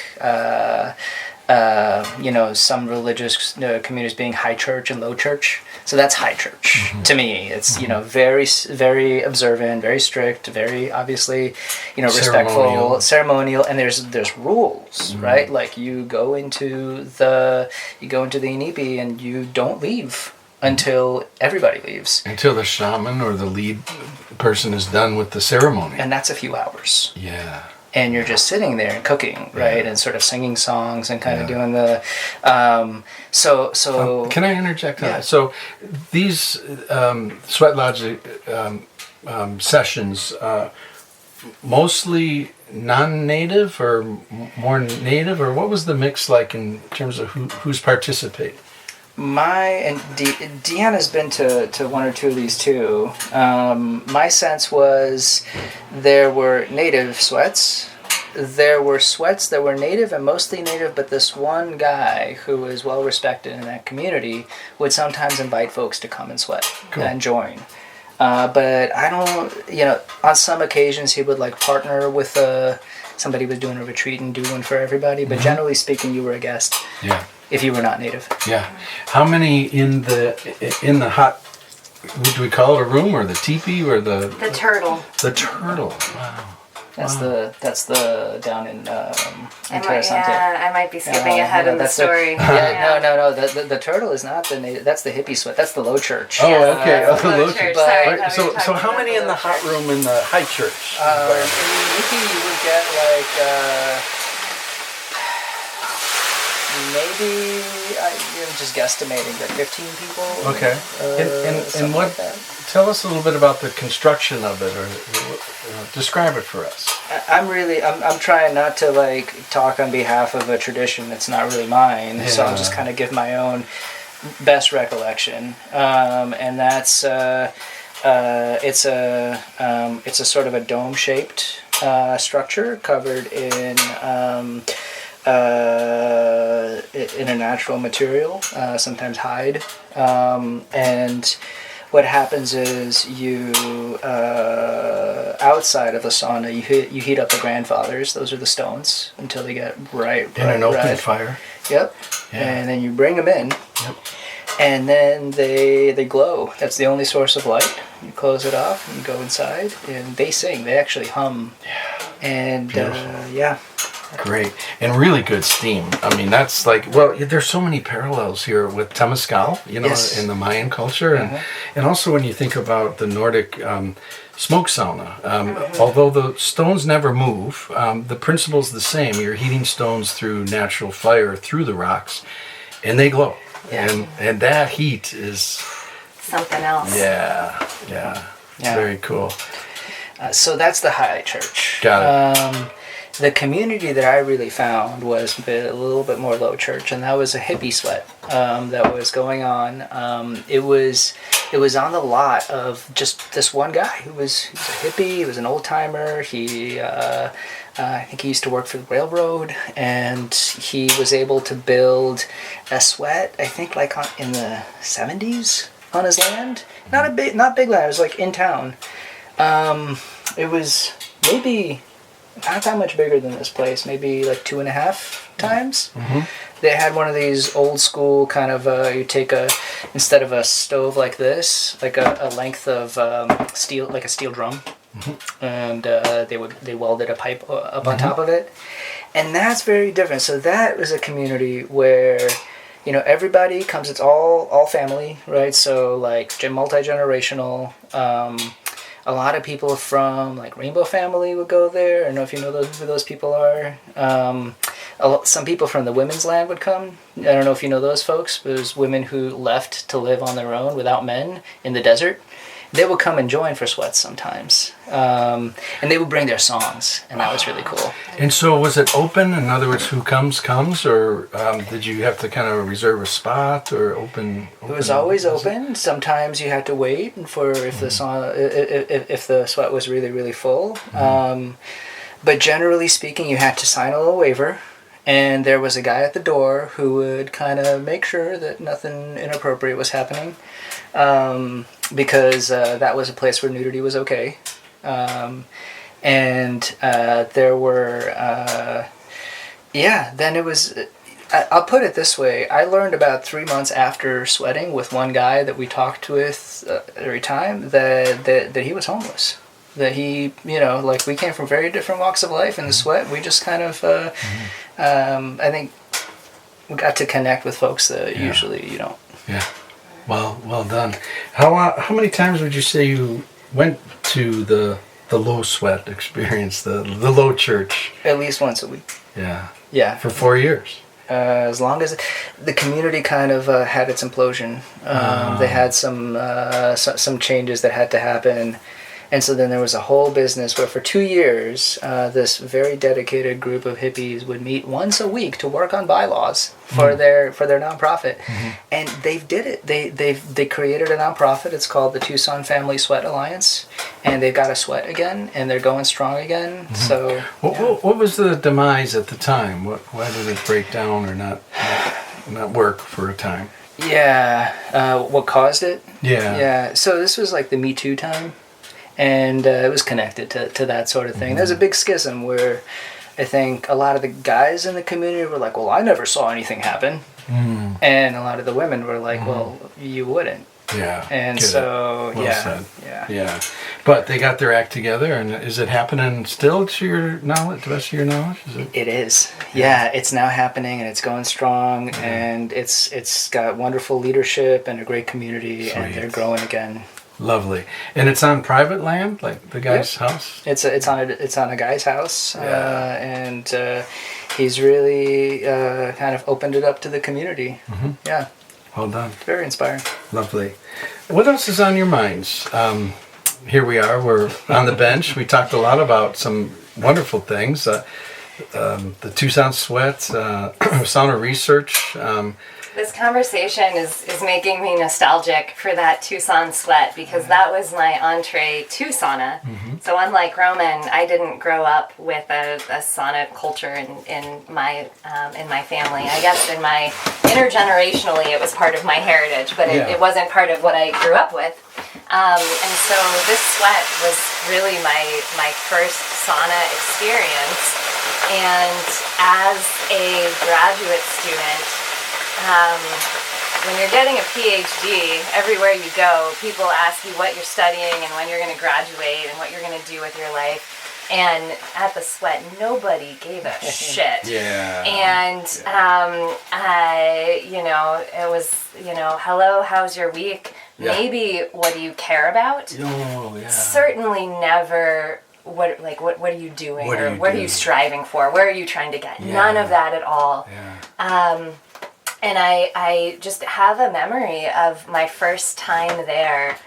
some religious communities being high church and low church. So that's high church to me. It's very very observant, very strict, very obviously respectful, ceremonial, and there's rules, right? Like you go into the inipi and you don't leave until everybody leaves. Until the shaman or the lead person is done with the ceremony. And that's a few hours. Yeah. And you're just sitting there and cooking, right? And sort of singing songs and kind of doing the... Can I interject on that? So these sweat lodge sessions, mostly non-native or more native? Or what was the mix like in terms of who's participating? Deanna's been to one or two of these too. My sense was there were native sweats. There were sweats that were native and mostly native, but this one guy who was well respected in that community would sometimes invite folks to come and sweat and join. But I don't, on some occasions he would like partner with somebody was doing a retreat and do one for everybody, but generally speaking, you were a guest. Yeah. If you were not native. Yeah. How many in the hot, what do we call it, a room or the teepee or the turtle? The turtle. Wow. That's the down in I might be skipping ahead in the story. No. The turtle is not the native. That's the hippie sweat. That's the low church. Oh, okay. The low church. Sorry, so how many in the hot room in the high church? In you would get like. Maybe I'm just guesstimating that 15 people. Okay. And what? Like tell us a little bit about the construction of it, or describe it for us. I'm trying not to like talk on behalf of a tradition that's not really mine, so I'll just kind of give my own best recollection, and that's it's a sort of a dome-shaped structure covered in a natural material, sometimes hide, and what happens is you outside of the sauna you heat up the grandfathers. Those are the stones until they get bright in an open red. fire. Yep. Yeah. And then you bring them in. Yep. And then they glow. That's the only source of light. You close it off and you go inside, and they sing. They actually hum. Yeah. And Great. And really good steam. I mean, that's like, well, there's so many parallels here with Temescal, in the Mayan culture. And also when you think about the Nordic smoke sauna, although the stones never move, the principle's the same. You're heating stones through natural fire through the rocks, and they glow. Yeah. And that heat is... something else. Yeah. Very cool. So that's the high church. Got it. The community that I really found was a little bit more low church, and that was a hippie sweat that was going on. It was on the lot of just this one guy who was a hippie. He was an old timer. He I think he used to work for the railroad, and he was able to build a sweat, I think like in the 70s on his land. Not big land, it was like in town. It was maybe not that much bigger than this place, maybe like 2.5 times. Mm-hmm. They had one of these old school kind of, you take instead of a stove like this, like a length of steel, like a steel drum. Mm-hmm. And they welded a pipe up on top of it, and that's very different. So that was a community where, you know, everybody comes. It's all family, right? So like multi-generational. A lot of people from like Rainbow Family would go there. I don't know if you know who those people are. Some people from the Women's Land would come. I don't know if you know those folks. But there's women who left to live on their own without men in the desert. They would come and join for sweats sometimes. And they would bring their songs, and that was really cool. And so was it open? In other words, who comes, or did you have to kind of reserve a spot or open? It was always open. Sometimes you had to wait for if the song, if the sweat was really, really full. But generally speaking, you had to sign a little waiver. And there was a guy at the door who would kind of make sure that nothing inappropriate was happening. Because that was a place where nudity was okay. And there were, then it was, I'll put it this way. I learned about 3 months after sweating with one guy that we talked with every time that he was homeless. That he, you know, like we came from very different walks of life in the sweat. We just kind of, I think we got to connect with folks that usually you don't. Yeah. Well done. How many times would you say you went to the low sweat experience, the low church? At least once a week. Yeah. Yeah. For 4 years. As long as the community kind of had its implosion, they had some changes that had to happen. And so then there was a whole business where for 2 years, this very dedicated group of hippies would meet once a week to work on bylaws for their nonprofit. Mm-hmm. And they did it. They created a nonprofit. It's called the Tucson Family Sweat Alliance, and they've got a sweat again, and they're going strong again. Mm-hmm. So what was the demise at the time? Why did it break down or not work for a time? Yeah, what caused it? Yeah. So this was like the Me Too time. And it was connected to that sort of thing. Mm-hmm. There's a big schism where I think a lot of the guys in the community were like, well, I never saw anything happen. Mm. And a lot of the women were like, well, you wouldn't. Yeah. And so, said. Yeah. But they got their act together, and is it happening still to your knowledge, to the best of your knowledge? It is. Yeah, it's now happening, and it's going strong, and it's got wonderful leadership and a great community, Sweet. And they're growing again. Lovely. And it's on private land, like the guy's house? It's on a guy's house, and he's really kind of opened it up to the community. Mm-hmm. Yeah. Well done. Very inspiring. Lovely. What else is on your minds? Here we are. We're on the bench. We talked a lot about some wonderful things. The Tucson Sweat, sauna research. This conversation is making me nostalgic for that Tucson sweat because that was my entree to sauna. Mm-hmm. So unlike Roman, I didn't grow up with a sauna culture in my family. I guess intergenerationally it was part of my heritage, but it wasn't part of what I grew up with. And so this sweat was really my first sauna experience. And as a graduate student, when you're getting a PhD, everywhere you go, people ask you what you're studying and when you're going to graduate and what you're going to do with your life. And at the sweat, nobody gave a shit. Yeah. And, it was, hello, how's your week? Yeah. Maybe, what do you care about? Oh, yeah. Certainly never... What are you doing? What are you striving for? Where are you trying to get? Yeah. None of that at all. Yeah. And I just have a memory of my first time there,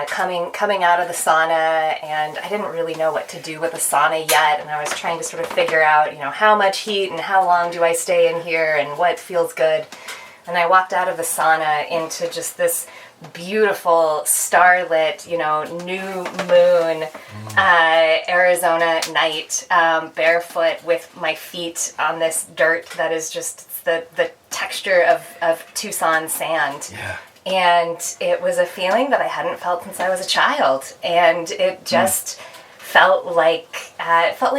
coming out of the sauna, and I didn't really know what to do with the sauna yet, and I was trying to sort of figure out, how much heat and how long do I stay in here and what feels good. And I walked out of the sauna into just this beautiful starlit, new moon, Arizona night, barefoot with my feet on this dirt that is just the texture of Tucson sand. Yeah. And it was a feeling that I hadn't felt since I was a child, and it just felt like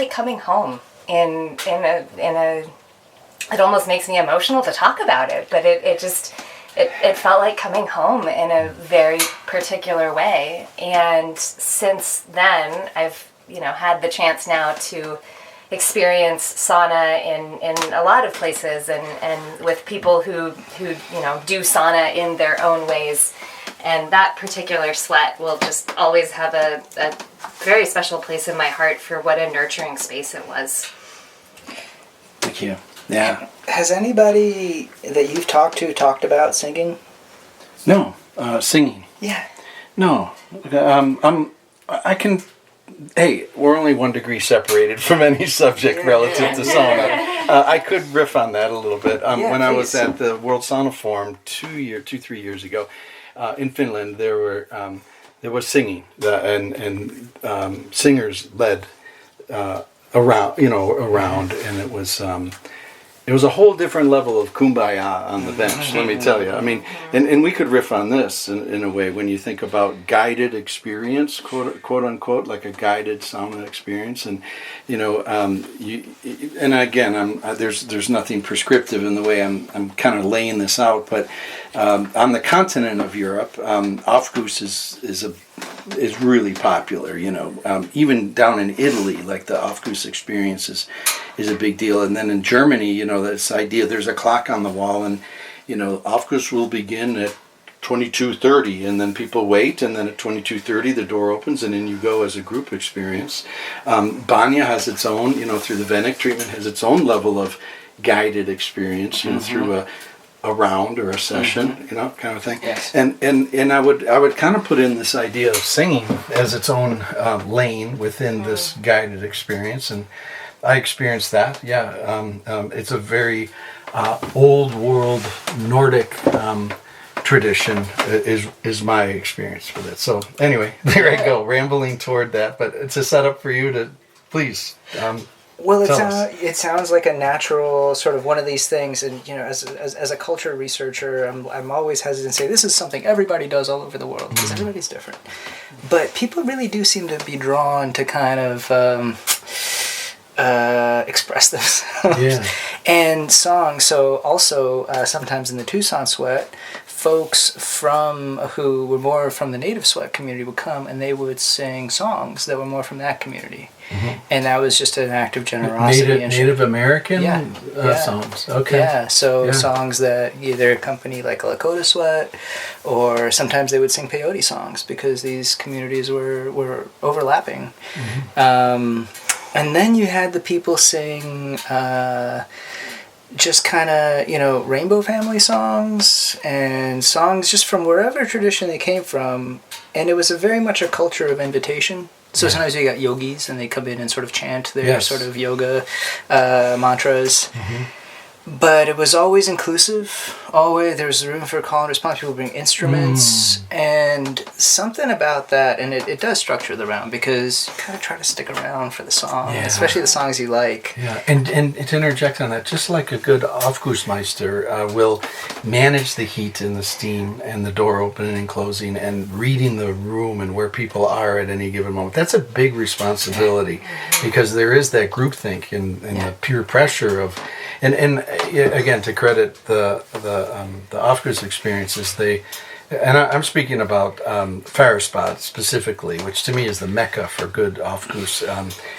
coming home. In a, it almost makes me emotional to talk about it, but it felt like coming home in a very particular way. And since then, I've had the chance now to experience sauna in a lot of places, and with people who do sauna in their own ways. And that particular sweat will just always have a very special place in my heart for what a nurturing space it was. Thank you. Yeah. Has anybody that you've talked about singing? No, singing. Yeah. No, I can. Hey, we're only 1 degree separated from any subject relative to sauna. I could riff on that a little bit. When I was at the World Sauna Forum 3 years ago in Finland, there was singing, and singers led around, and it was a whole different level of kumbaya on the bench, let me tell you. I mean, and we could riff on this in a way when you think about guided experience, quote unquote, like a guided sauna experience. And, and again, there's nothing prescriptive in the way I'm kind of laying this out, but on the continent of Europe, Aufguss is really popular, even down in Italy, like the Aufguss experience is a big deal. And then in Germany, this idea, there's a clock on the wall, and, Aufguss will begin at 22:30, and then people wait, and then at 22:30 the door opens, and then you go as a group experience. Banya has its own, through the Venic treatment, has its own level of guided experience, through a round or a session, kind of thing. Yes. And I would kind of put in this idea of singing as its own lane within this guided experience, and I experienced that. Yeah, it's a very old world Nordic tradition is my experience with it. So anyway, there I go, rambling toward that, but it's a setup for you to please. Well, it sounds like a natural sort of one of these things, and as a culture researcher, I'm always hesitant to say this is something everybody does all over the world, because everybody's different. But people really do seem to be drawn to kind of express themselves. Yeah. And songs. So also sometimes in the Tucson Sweat, folks who were more from the native sweat community would come, and they would sing songs that were more from that community. And that was just an act of generosity. Native American songs. Okay. Yeah, so songs that either accompany like a Lakota sweat, or sometimes they would sing peyote songs because these communities were overlapping. And then you had the people sing just kind of, rainbow family songs and songs just from wherever tradition they came from. And it was very much a culture of invitation. So sometimes you got yogis, and they come in and sort of chant their sort of yoga mantras. But it was always inclusive. Always there was room for call and response. People bring instruments, and something about that, and it does structure the round, because you kind of try to stick around for the song, especially the songs you like. Yeah, and to interject on that, just like a good Aufgussmeister will manage the heat and the steam and the door opening and closing and reading the room and where people are at any given moment. That's a big responsibility, because there is that groupthink and the peer pressure of. And again, to credit the Aufguss experiences, I'm speaking about Farespad specifically, which to me is the mecca for good Aufguss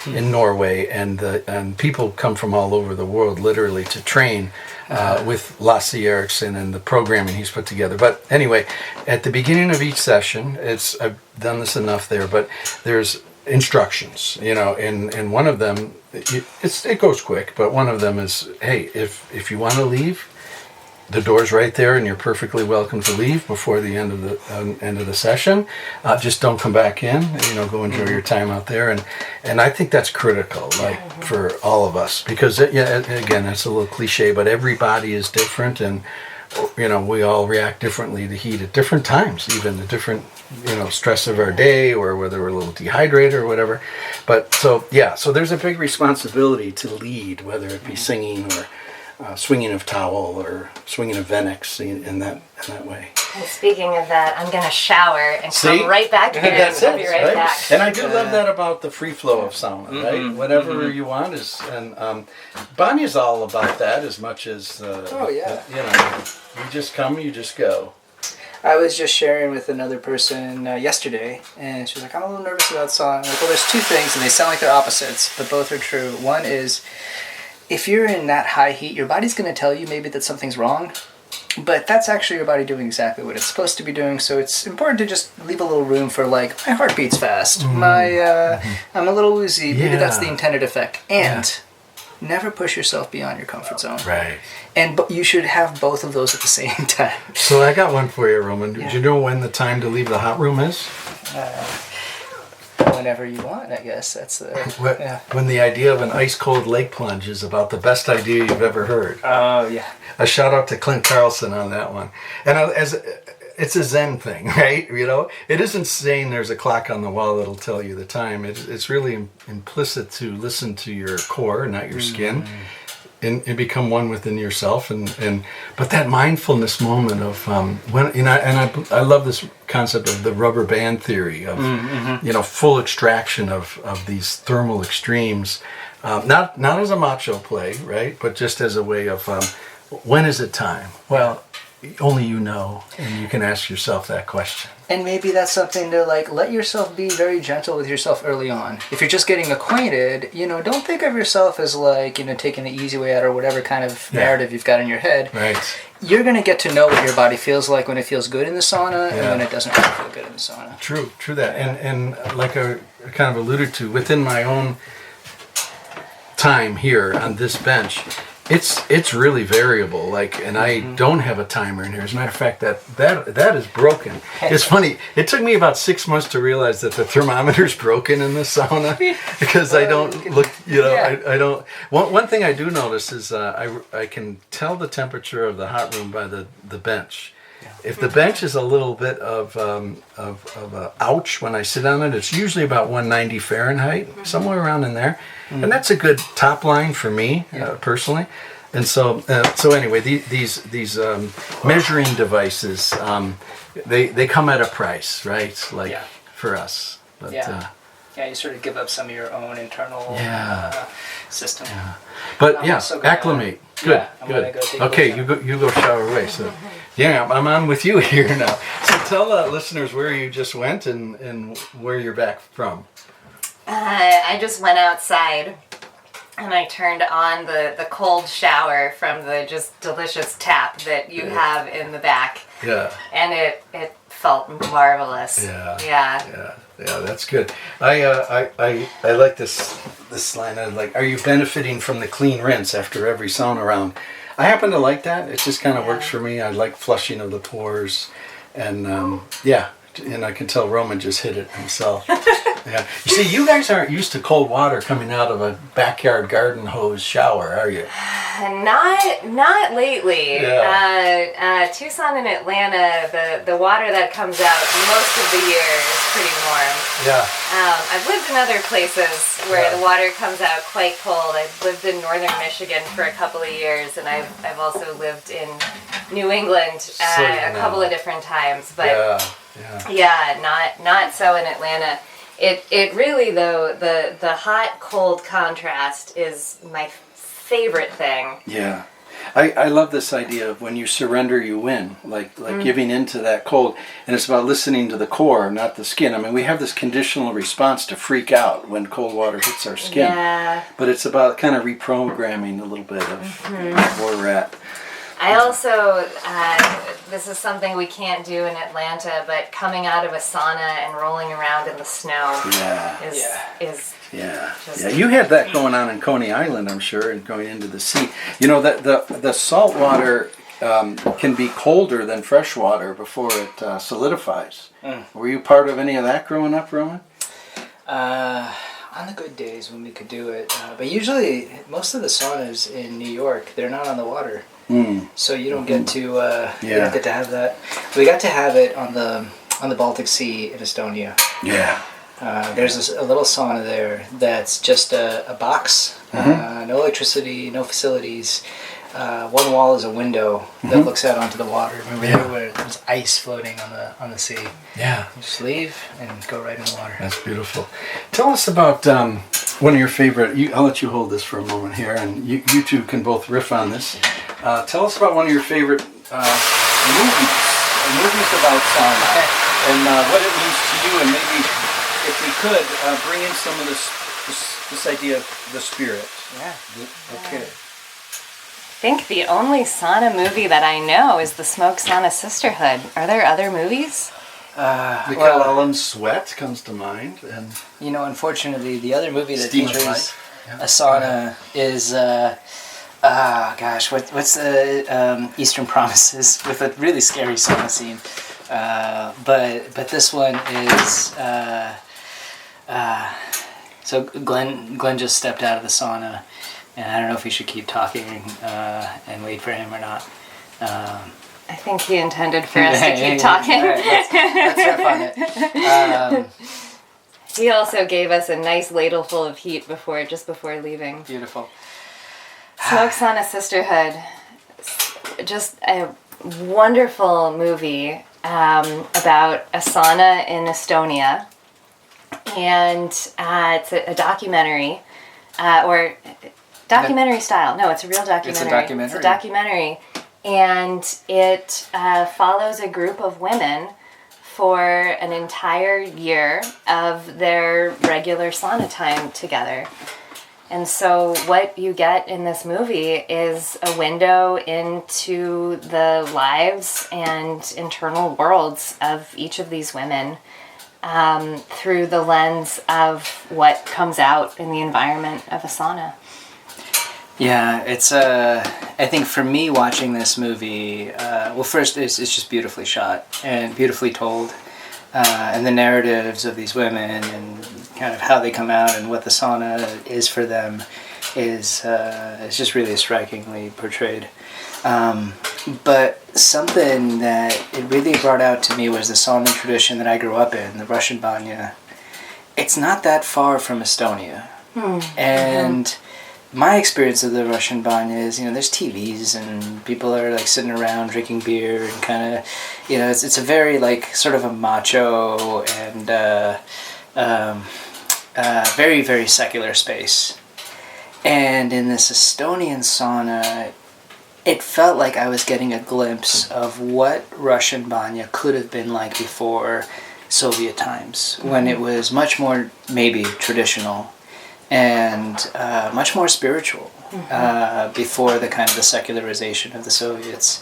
in Norway, and people come from all over the world literally to train with Lasse Eriksson and the programming he's put together. But anyway, at the beginning of each session, I've done this enough there, but there's instructions, and one of them, it goes quick, but one of them is, hey, if you want to leave, the door's right there, and you're perfectly welcome to leave before the end of the session. Just don't come back in. Go enjoy your time out there, and I think that's critical, for all of us, because again, that's a little cliche, but everybody is different, and we all react differently to heat at different times, even the different, stress of our day, or whether we're a little dehydrated or whatever. But so there's a big responsibility to lead, whether it be singing or swinging of towel or swinging of Venix in that way. And speaking of that, I'm going to shower and come right back here. That's I'll be right back. And I do love that about the free flow of sauna, right? Whatever you want is, and Bonnie's all about that as much as, you just come, you just go. I was just sharing with another person yesterday, and she was like, I'm a little nervous about sauna. I'm like, well, there's two things, and they sound like they're opposites, but both are true. One is, if you're in that high heat, your body's going to tell you maybe that something's wrong, but that's actually your body doing exactly what it's supposed to be doing. So it's important to just leave a little room for, like, my heart beats fast, I'm a little woozy, maybe that's the intended effect. And never push yourself beyond your comfort zone. Right. And you should have both of those at the same time. So I got one for you, Roman. Do you know when the time to leave the hot room is? Whenever you want, I guess. That's when the idea of an ice cold lake plunge is about the best idea you've ever heard. Oh, yeah. A shout out to Clint Carlson on that one. And it's a Zen thing, right? It isn't saying there's a clock on the wall that'll tell you the time. It's really implicit to listen to your core, not your skin, and become one within yourself. But that mindfulness moment of I love this concept of the rubber band theory of full extraction of these thermal extremes, not as a macho play, right? But just as a way of when is it time? Well, only and you can ask yourself that question. And maybe that's something to let yourself be very gentle with yourself early on. If you're just getting acquainted, don't think of yourself as taking the easy way out or whatever kind of narrative you've got in your head. Right. You're going to get to know what your body feels like when it feels good in the sauna and when it doesn't really feel good in the sauna. True that. And like I kind of alluded to, within my own time here on this bench, it's really variable. And I don't have a timer in here. As a matter of fact, that is broken. It's funny. It took me about 6 months to realize that the thermometer's broken in the sauna because I don't look. I don't. One thing I do notice is I can tell the temperature of the hot room by the bench. If the bench is a little bit of a ouch when I sit on it, it's usually about 190 Fahrenheit, somewhere around in there. And that's a good top line for me, personally. And so anyway, these measuring devices, they come at a price, right? For us. But, you sort of give up some of your own internal system. Yeah. But acclimate. Good. Okay, you go shower away. So I'm on with you here now. So tell listeners where you just went and where you're back from. I just went outside and I turned on the cold shower from the just delicious tap that you have in the back. Yeah. And it felt marvelous. Yeah, that's good. I like this line. Are you benefiting from the clean rinse after every sauna round? I happen to like that. It just kind of works for me. I like flushing of the pores, and and I can tell Roman just hit it himself. Yeah. You see, you guys aren't used to cold water coming out of a backyard garden hose shower, are you? Not lately. Yeah. Tucson and Atlanta, the water that comes out most of the year is pretty warm. Yeah. I've lived in other places where the water comes out quite cold. I've lived in northern Michigan for a couple of years, and I've also lived in New England a couple of different times. But not so in Atlanta. It really, though, the hot cold contrast is my favorite thing. Yeah. I love this idea of when you surrender, you win, like giving into that cold. And it's about listening to the core, not the skin. I mean, we have this conditional response to freak out when cold water hits our skin. Yeah. But it's about kind of reprogramming a little bit of where we're at. I also, this is something we can't do in Atlanta, but coming out of a sauna and rolling around in the snow is you had that going on in Coney Island, I'm sure, and going into the sea. You know, that the salt water can be colder than fresh water before it solidifies. Were you part of any of that growing up, Roman? On the good days when we could do it, but usually most of the saunas in New York, they're not on the water, so you don't get to you don't get to have that. We got to have it on the Baltic Sea in Estonia. Yeah. There's a little sauna there that's just a box, no electricity, no facilities. One wall is a window that looks out onto the water. Remember where there's ice floating on the sea. Yeah. You just leave and go right in the water. That's beautiful. Tell us about one of your favorite. I'll let you hold this for a moment here, and you two can both riff on this. Tell us about one of your favorite movies about sauna, and what it means to you, and maybe if we could bring in some of this idea of the spirit. Yeah. Okay. I think the only sauna movie that I know is the Smoke Sauna Sisterhood. Are there other movies? Michael Allen's Sweat comes to mind, and Unfortunately, the other movie that Steam of features Life. Yeah. a sauna is what's the Eastern Promises with a really scary sauna scene. But this one is so Glenn just stepped out of the sauna, and I don't know if we should keep talking and wait for him or not. I think he intended for us to keep talking. All right, let's riff on it. He also gave us a nice ladle full of heat just before leaving. Beautiful. Smoke Sauna Sisterhood, just a wonderful movie about a sauna in Estonia, and it's a documentary, or documentary style. No, it's a real documentary. It's a documentary. It's a documentary, and it follows a group of women for an entire year of their regular sauna time together. And so what you get in this movie is a window into the lives and internal worlds of each of these women through the lens of what comes out in the environment of a sauna. Yeah, it's I think for me watching this movie, first it's just beautifully shot and beautifully told, and the narratives of these women and kind of how they come out and what the sauna is for them is just really strikingly portrayed. But something that it really brought out to me was the sauna tradition that I grew up in, the Russian banya. It's not that far from Estonia, and my experience of the Russian banya is, there's TVs and people are like sitting around drinking beer and kind of, it's a very like sort of a macho and very, very secular space. And in this Estonian sauna, it felt like I was getting a glimpse of what Russian banya could have been like before Soviet times, when it was much more maybe traditional and much more spiritual before the kind of the secularization of the Soviets.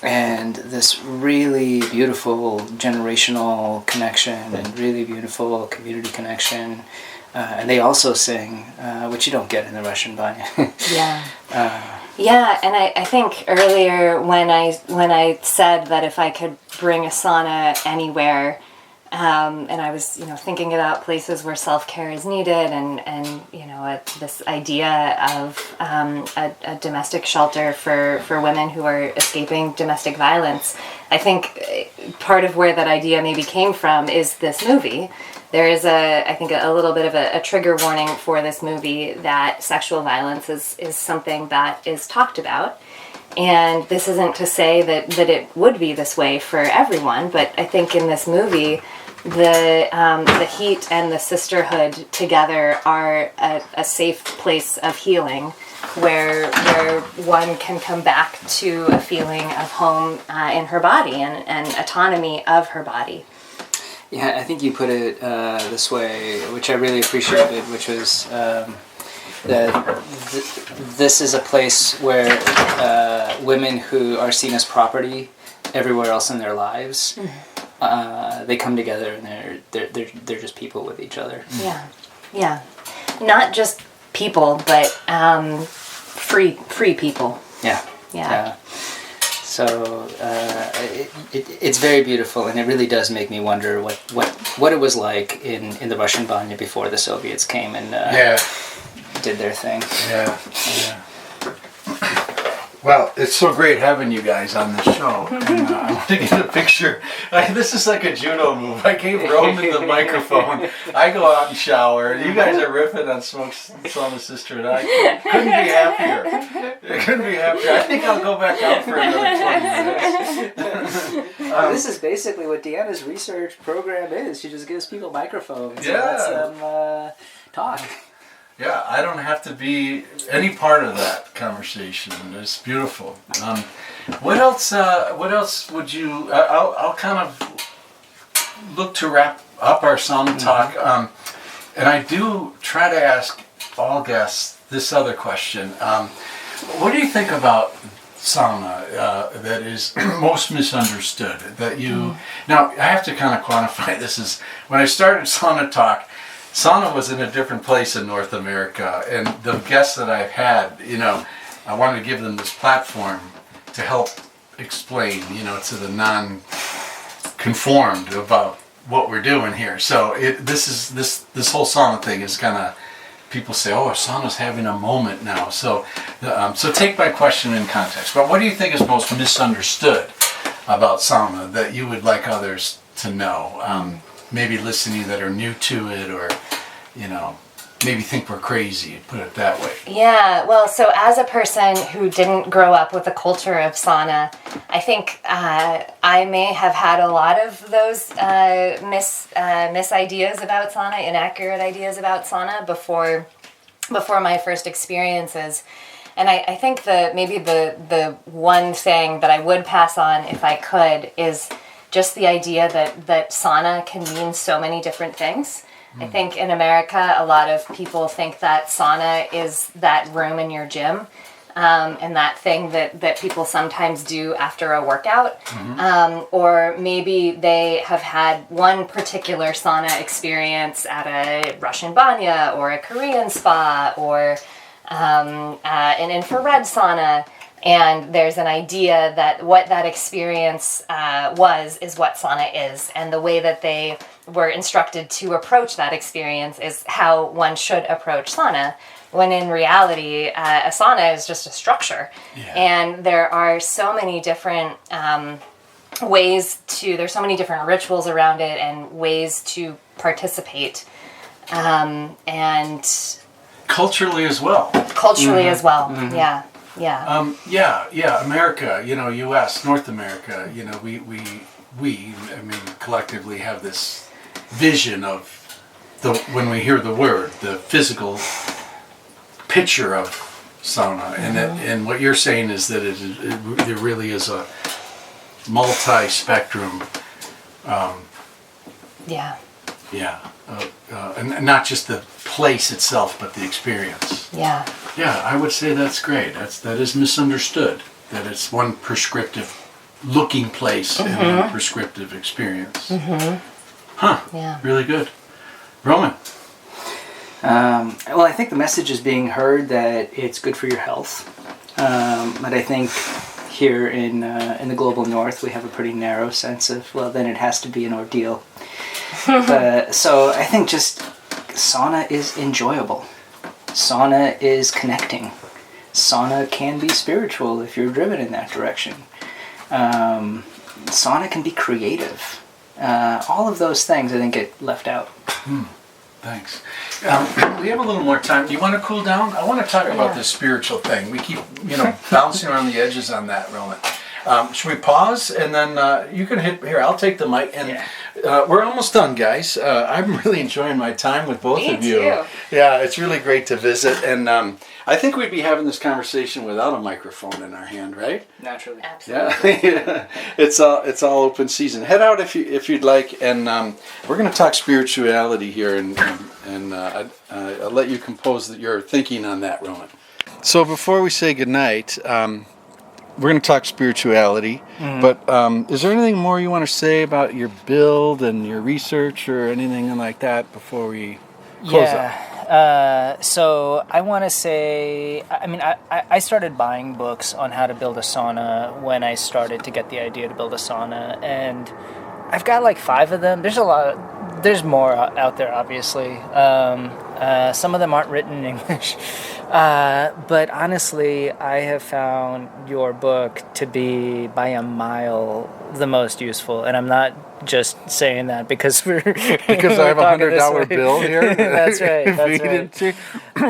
And this really beautiful generational connection and really beautiful community connection. And they also sing, which you don't get in the Russian banya. Yeah, and I think earlier when I said that if I could bring a sauna anywhere, and I was thinking about places where self-care is needed, and this idea of a domestic shelter for women who are escaping domestic violence. I think part of where that idea maybe came from is this movie. There is I think a little bit of a trigger warning for this movie that sexual violence is something that is talked about. And this isn't to say that it would be this way for everyone, but I think in this movie, the heat and the sisterhood together are a safe place of healing, where one can come back to a feeling of home in her body and autonomy of her body. Yeah, I think you put it this way, which I really appreciated, which was that this is a place where women who are seen as property everywhere else in their lives, they come together and they're just people with each other. Yeah, not just people, but free people. Yeah. So it's very beautiful, and it really does make me wonder what it was like in the Russian Banya before the Soviets came and did their thing. Yeah. Well, it's so great having you guys on the show. And, I want to get a picture. This is like a judo move. I gave Roman the microphone. I go out and shower. You guys are riffing on Sauna's sister, and I couldn't be happier. I think I'll go back out for another 20 minutes. This is basically what Deanna's research program is. She just gives people microphones and Yeah. lets them talk. Yeah, I don't have to be any part of that conversation. It's beautiful. What else would you? I'll kind of look to wrap up our sauna talk, and I do try to ask all guests this other question. What do you think about sauna that is most misunderstood? That you now I have to kind of quantify this. Is when I started Sauna Talk. Sauna was in a different place in North America, and the guests that I've had, I wanted to give them this platform to help explain, to the non-conformed about what we're doing here. So this whole sauna thing is kind of, people say, oh, sauna's having a moment now. So take my question in context. But what do you think is most misunderstood about sauna that you would like others to know? Maybe listening that are new to it, or maybe think we're crazy, put it that way. Yeah, well, so as a person who didn't grow up with a culture of sauna, I think I may have had a lot of those mis ideas about sauna, inaccurate ideas about sauna before my first experiences. And I think maybe the one thing that I would pass on if I could is just the idea that sauna can mean so many different things. I think in America, a lot of people think that sauna is that room in your gym, and that thing that people sometimes do after a workout. Or maybe they have had one particular sauna experience at a Russian banya or a Korean spa or an infrared sauna. And there's an idea that what that experience is what sauna is. And the way that they were instructed to approach that experience is how one should approach sauna. When in reality, a sauna is just a structure. Yeah. And there are so many different there's so many different rituals around it and ways to participate. And culturally as well. As well, yeah. Yeah. America, U.S., North America, we collectively have this vision of when we hear the word, the physical picture of sauna, and what you're saying is that it really is a multi-spectrum. And not just the place itself, but the experience. Yeah. Yeah, I would say that's great. That is misunderstood. That it's one prescriptive looking place and one prescriptive experience. Huh. Yeah. Really good. Roman. Well, I think the message is being heard that it's good for your health. But I think here in the global north, we have a pretty narrow sense of, well, then it has to be an ordeal. So I think just sauna is enjoyable. Sauna is connecting. Sauna can be spiritual if you're driven in that direction. Sauna can be creative. All of those things I think get left out. Thanks. We have a little more time. Do you want to cool down? I want to talk about this spiritual thing. We keep, bouncing around the edges on that, Roman. Should we pause and then you can hit here? I'll take the mic and we're almost done, guys. I'm really enjoying my time with both of you. Too. Yeah, it's really great to visit, and I think we'd be having this conversation without a microphone in our hand, right? Naturally. Absolutely. Yeah, it's all open season. Head out if you'd like, and we're going to talk spirituality here, and I'll let you compose your thinking on that, Roman. So before we say goodnight, we're going to talk spirituality, but is there anything more you want to say about your build and your research or anything like that before we close up? So I want to say, I mean, I started buying books on how to build a sauna when I started to get the idea to build a sauna, and I've got like 5 of them. There's more out there, obviously. Some of them aren't written in English. But honestly, I have found your book to be by a mile the most useful, and I'm not just saying that because I have a $100 bill here. That's right.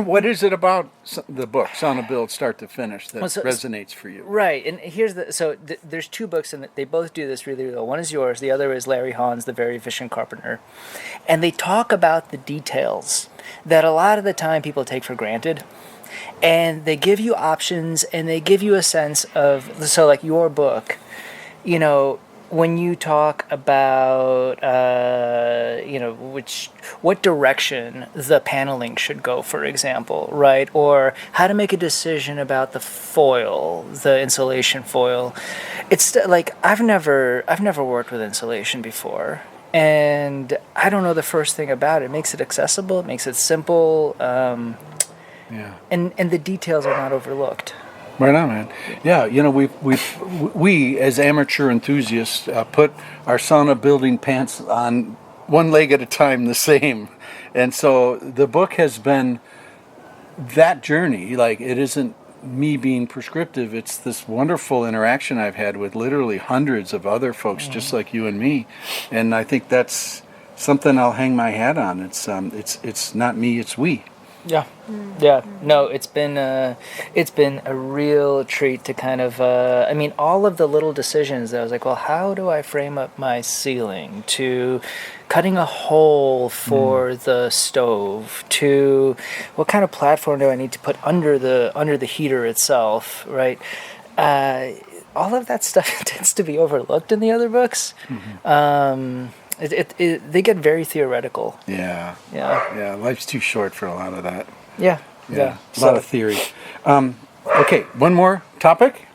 What is it about the book, Sauna Build, start to finish, that resonates for you? Right, and here's there's 2 books, and they both do this really well. One is yours, the other is Larry Hahn's The Very Efficient Carpenter, and they talk about the details that a lot of the time people take for granted. And they give you options, and they give you a sense of, so like your book, you know, when you talk about, you know, what direction the paneling should go, for example, right? Or how to make a decision about the foil, the insulation foil. It's like, I've never worked with insulation before. And I don't know the first thing about it. It makes it accessible. It makes it simple. Yeah. And the details are not overlooked. Right on, man. Yeah, you know, we as amateur enthusiasts put our sauna building pants on one leg at a time, the same. And so the book has been that journey. Like, it isn't me being prescriptive. It's this wonderful interaction I've had with literally hundreds of other folks just like you and me. And I think that's something I'll hang my hat on. It's not me, it's we. Yeah, yeah. No, it's been a real treat to kind of. I mean, all of the little decisions that I was like, well, how do I frame up my ceiling? To cutting a hole for the stove. To what kind of platform do I need to put under the heater itself? Right. All of that stuff tends to be overlooked in the other books. Mm-hmm. They get very theoretical. Yeah. Life's too short for a lot of that. Yeah. A lot of theory. Okay, one more topic.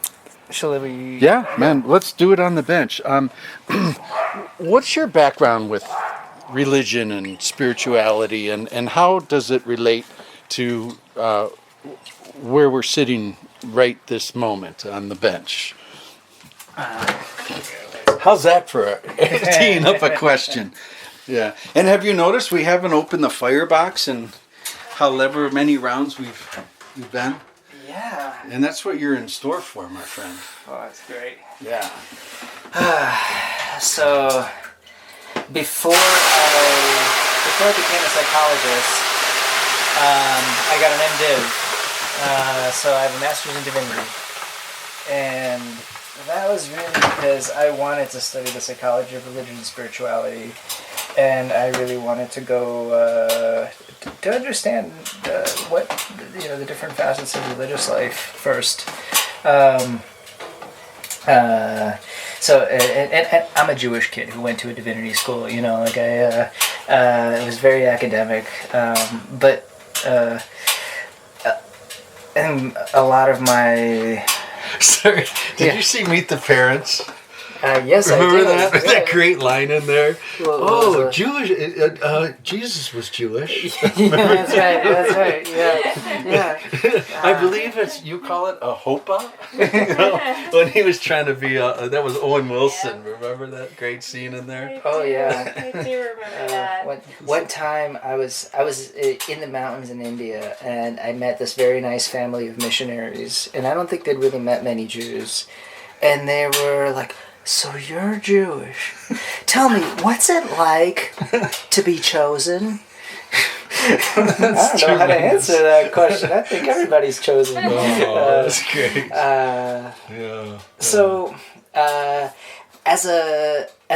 Shall we? Yeah, man. Let's do it on the bench. What's your background with religion and spirituality, and how does it relate to where we're sitting right this moment on the bench? How's that for teeing up a question? Yeah. And have you noticed we haven't opened the firebox in however many rounds we've been? Yeah. And that's what you're in store for, my friend. Oh, that's great. Yeah. So, before I became a psychologist, I got an MDiv. So I have a master's in divinity. And that was really because I wanted to study the psychology of religion and spirituality, and I really wanted to go to understand what the different facets of religious life first. So I'm a Jewish kid who went to a divinity school. You know, like it was very academic, but and a lot of my. Sorry, did you see Meet the Parents? Yes, Remember I did. that? Yeah. That great line in there. Well, Jewish. Jesus was Jewish. Yeah, that's right. Yeah. I believe you call it a hopa. When he was trying to be that was Owen Wilson. Yeah. Remember that great scene in there? Oh yeah. I do remember that. One time I was in the mountains in India, and I met this very nice family of missionaries, and I don't think they'd really met many Jews, and they were like, "So you're Jewish? Tell me, what's it like to be chosen?" I don't know how to answer that question. I think everybody's chosen. Oh, that's great. Yeah. So, as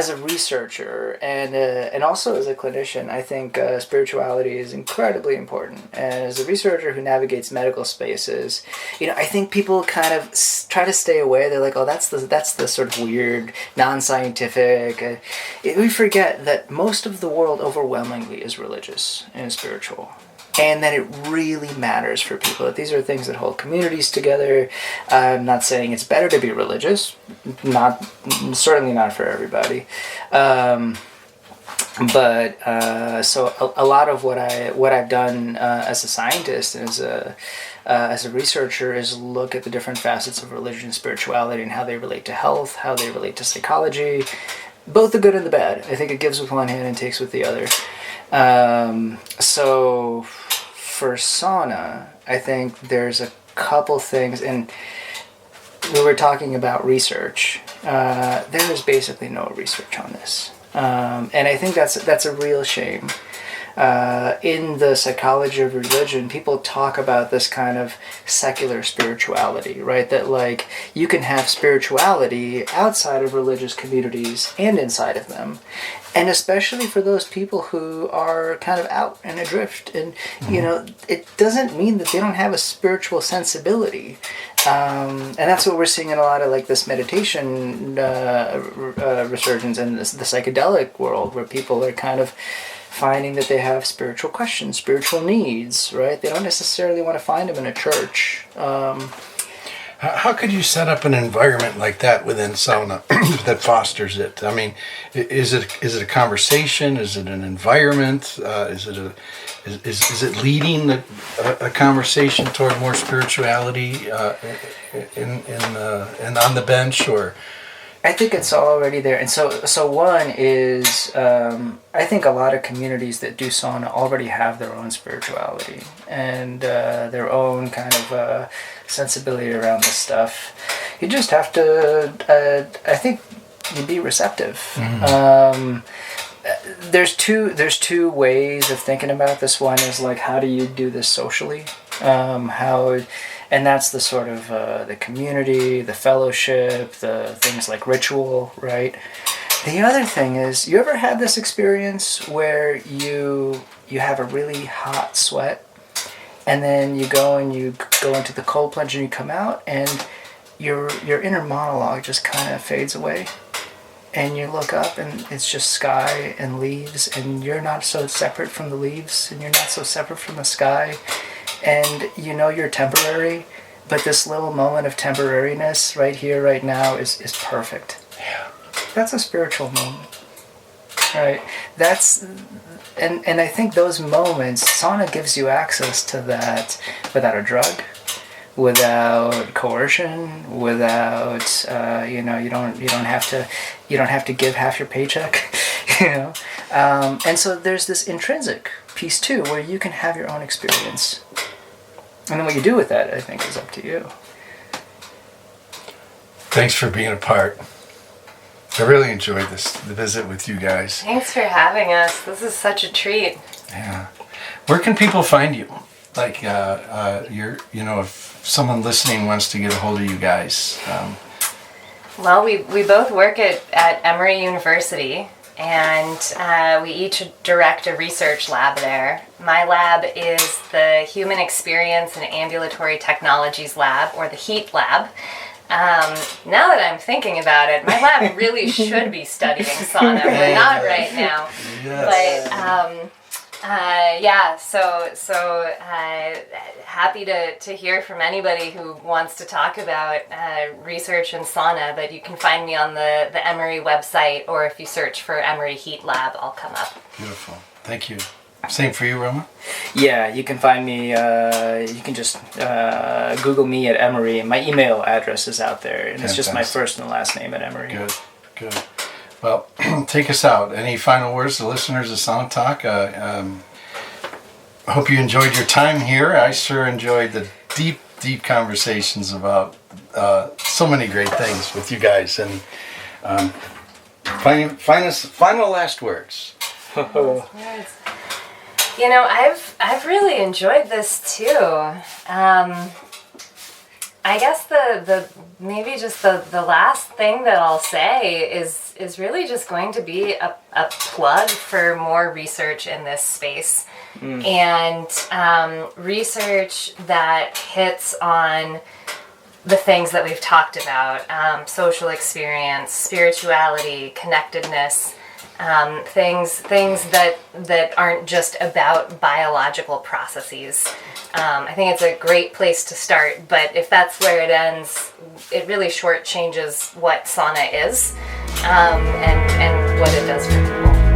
a researcher and also as a clinician, I think spirituality is incredibly important. And as a researcher who navigates medical spaces, I think people kind of try to stay away. They're like, "Oh, that's the sort of weird, non-scientific." We forget that most of the world overwhelmingly is religious and spiritual. And that it really matters for people. That these are things that hold communities together. I'm not saying it's better to be religious. Certainly not for everybody. But so a lot of what I've done as a scientist and as a researcher is look at the different facets of religion and spirituality and how they relate to health, how they relate to psychology, both the good and the bad. I think it gives with one hand and takes with the other. So for sauna, I think there's a couple things, and we were talking about research. There is basically no research on this. And I think that's a real shame. In the psychology of religion, people talk about this kind of secular spirituality, right? That like you can have spirituality outside of religious communities and inside of them. And especially for those people who are kind of out and adrift. And, you know, it doesn't mean that they don't have a spiritual sensibility. And that's what we're seeing in a lot of like this meditation resurgence in the psychedelic world, where people are kind of finding that they have spiritual questions, spiritual needs, right? They don't necessarily want to find them in a church. How could you set up an environment like that within sauna that fosters it? I mean, is it a conversation? Is it an environment? Is it leading a conversation toward more spirituality and on the bench, or? I think it's already there. And so one is, I think a lot of communities that do sauna already have their own spirituality and their own kind of sensibility around this stuff. You just have to, I think, you be receptive. There's two ways of thinking about this. One is like, how do you do this socially? And that's the sort of the community, the fellowship, the things like ritual, right? The other thing is, you ever had this experience where you have a really hot sweat, and then you go into the cold plunge and you come out, and your inner monologue just kind of fades away, and you look up and it's just sky and leaves, and you're not so separate from the leaves, and you're not so separate from the sky. And you know you're temporary, but this little moment of temporariness right here, right now is perfect. Yeah. That's a spiritual moment, right? And I think those moments, sauna gives you access to that without a drug, without coercion, without you don't have to give half your paycheck, you know. And so there's this intrinsic piece too, where you can have your own experience. And then what you do with that, I think, is up to you. Thanks for being a part. I really enjoyed the visit with you guys. Thanks for having us. This is such a treat. Yeah. Where can people find you? Like, if someone listening wants to get a hold of you guys. Well, we both work at Emory University, and we each direct a research lab there. My lab is the Human Experience and Ambulatory Technologies Lab, or the HEAT Lab. Now that I'm thinking about it, my lab really should be studying sauna. We're not right now. Yes. But so happy to hear from anybody who wants to talk about research in sauna. But you can find me on the Emory website, or if you search for Emory Heat Lab, I'll come up. Beautiful. Thank you. Same for you, Roma? Yeah, you can find me, you can just Google me at Emory. My email address is out there, and it's just my first and last name at Emory. Good. Well, take us out. Any final words to listeners of Sauna Talk? I hope you enjoyed your time here. I sure enjoyed the deep conversations about so many great things with you guys. And final last words. You know, I've really enjoyed this too. I guess the maybe just the last thing that I'll say is really just going to be a plug for more research in this space, and research that hits on the things that we've talked about: social experience, spirituality, connectedness. Things that aren't just about biological processes. I think it's a great place to start, but if that's where it ends, it really shortchanges what sauna is, and what it does for people.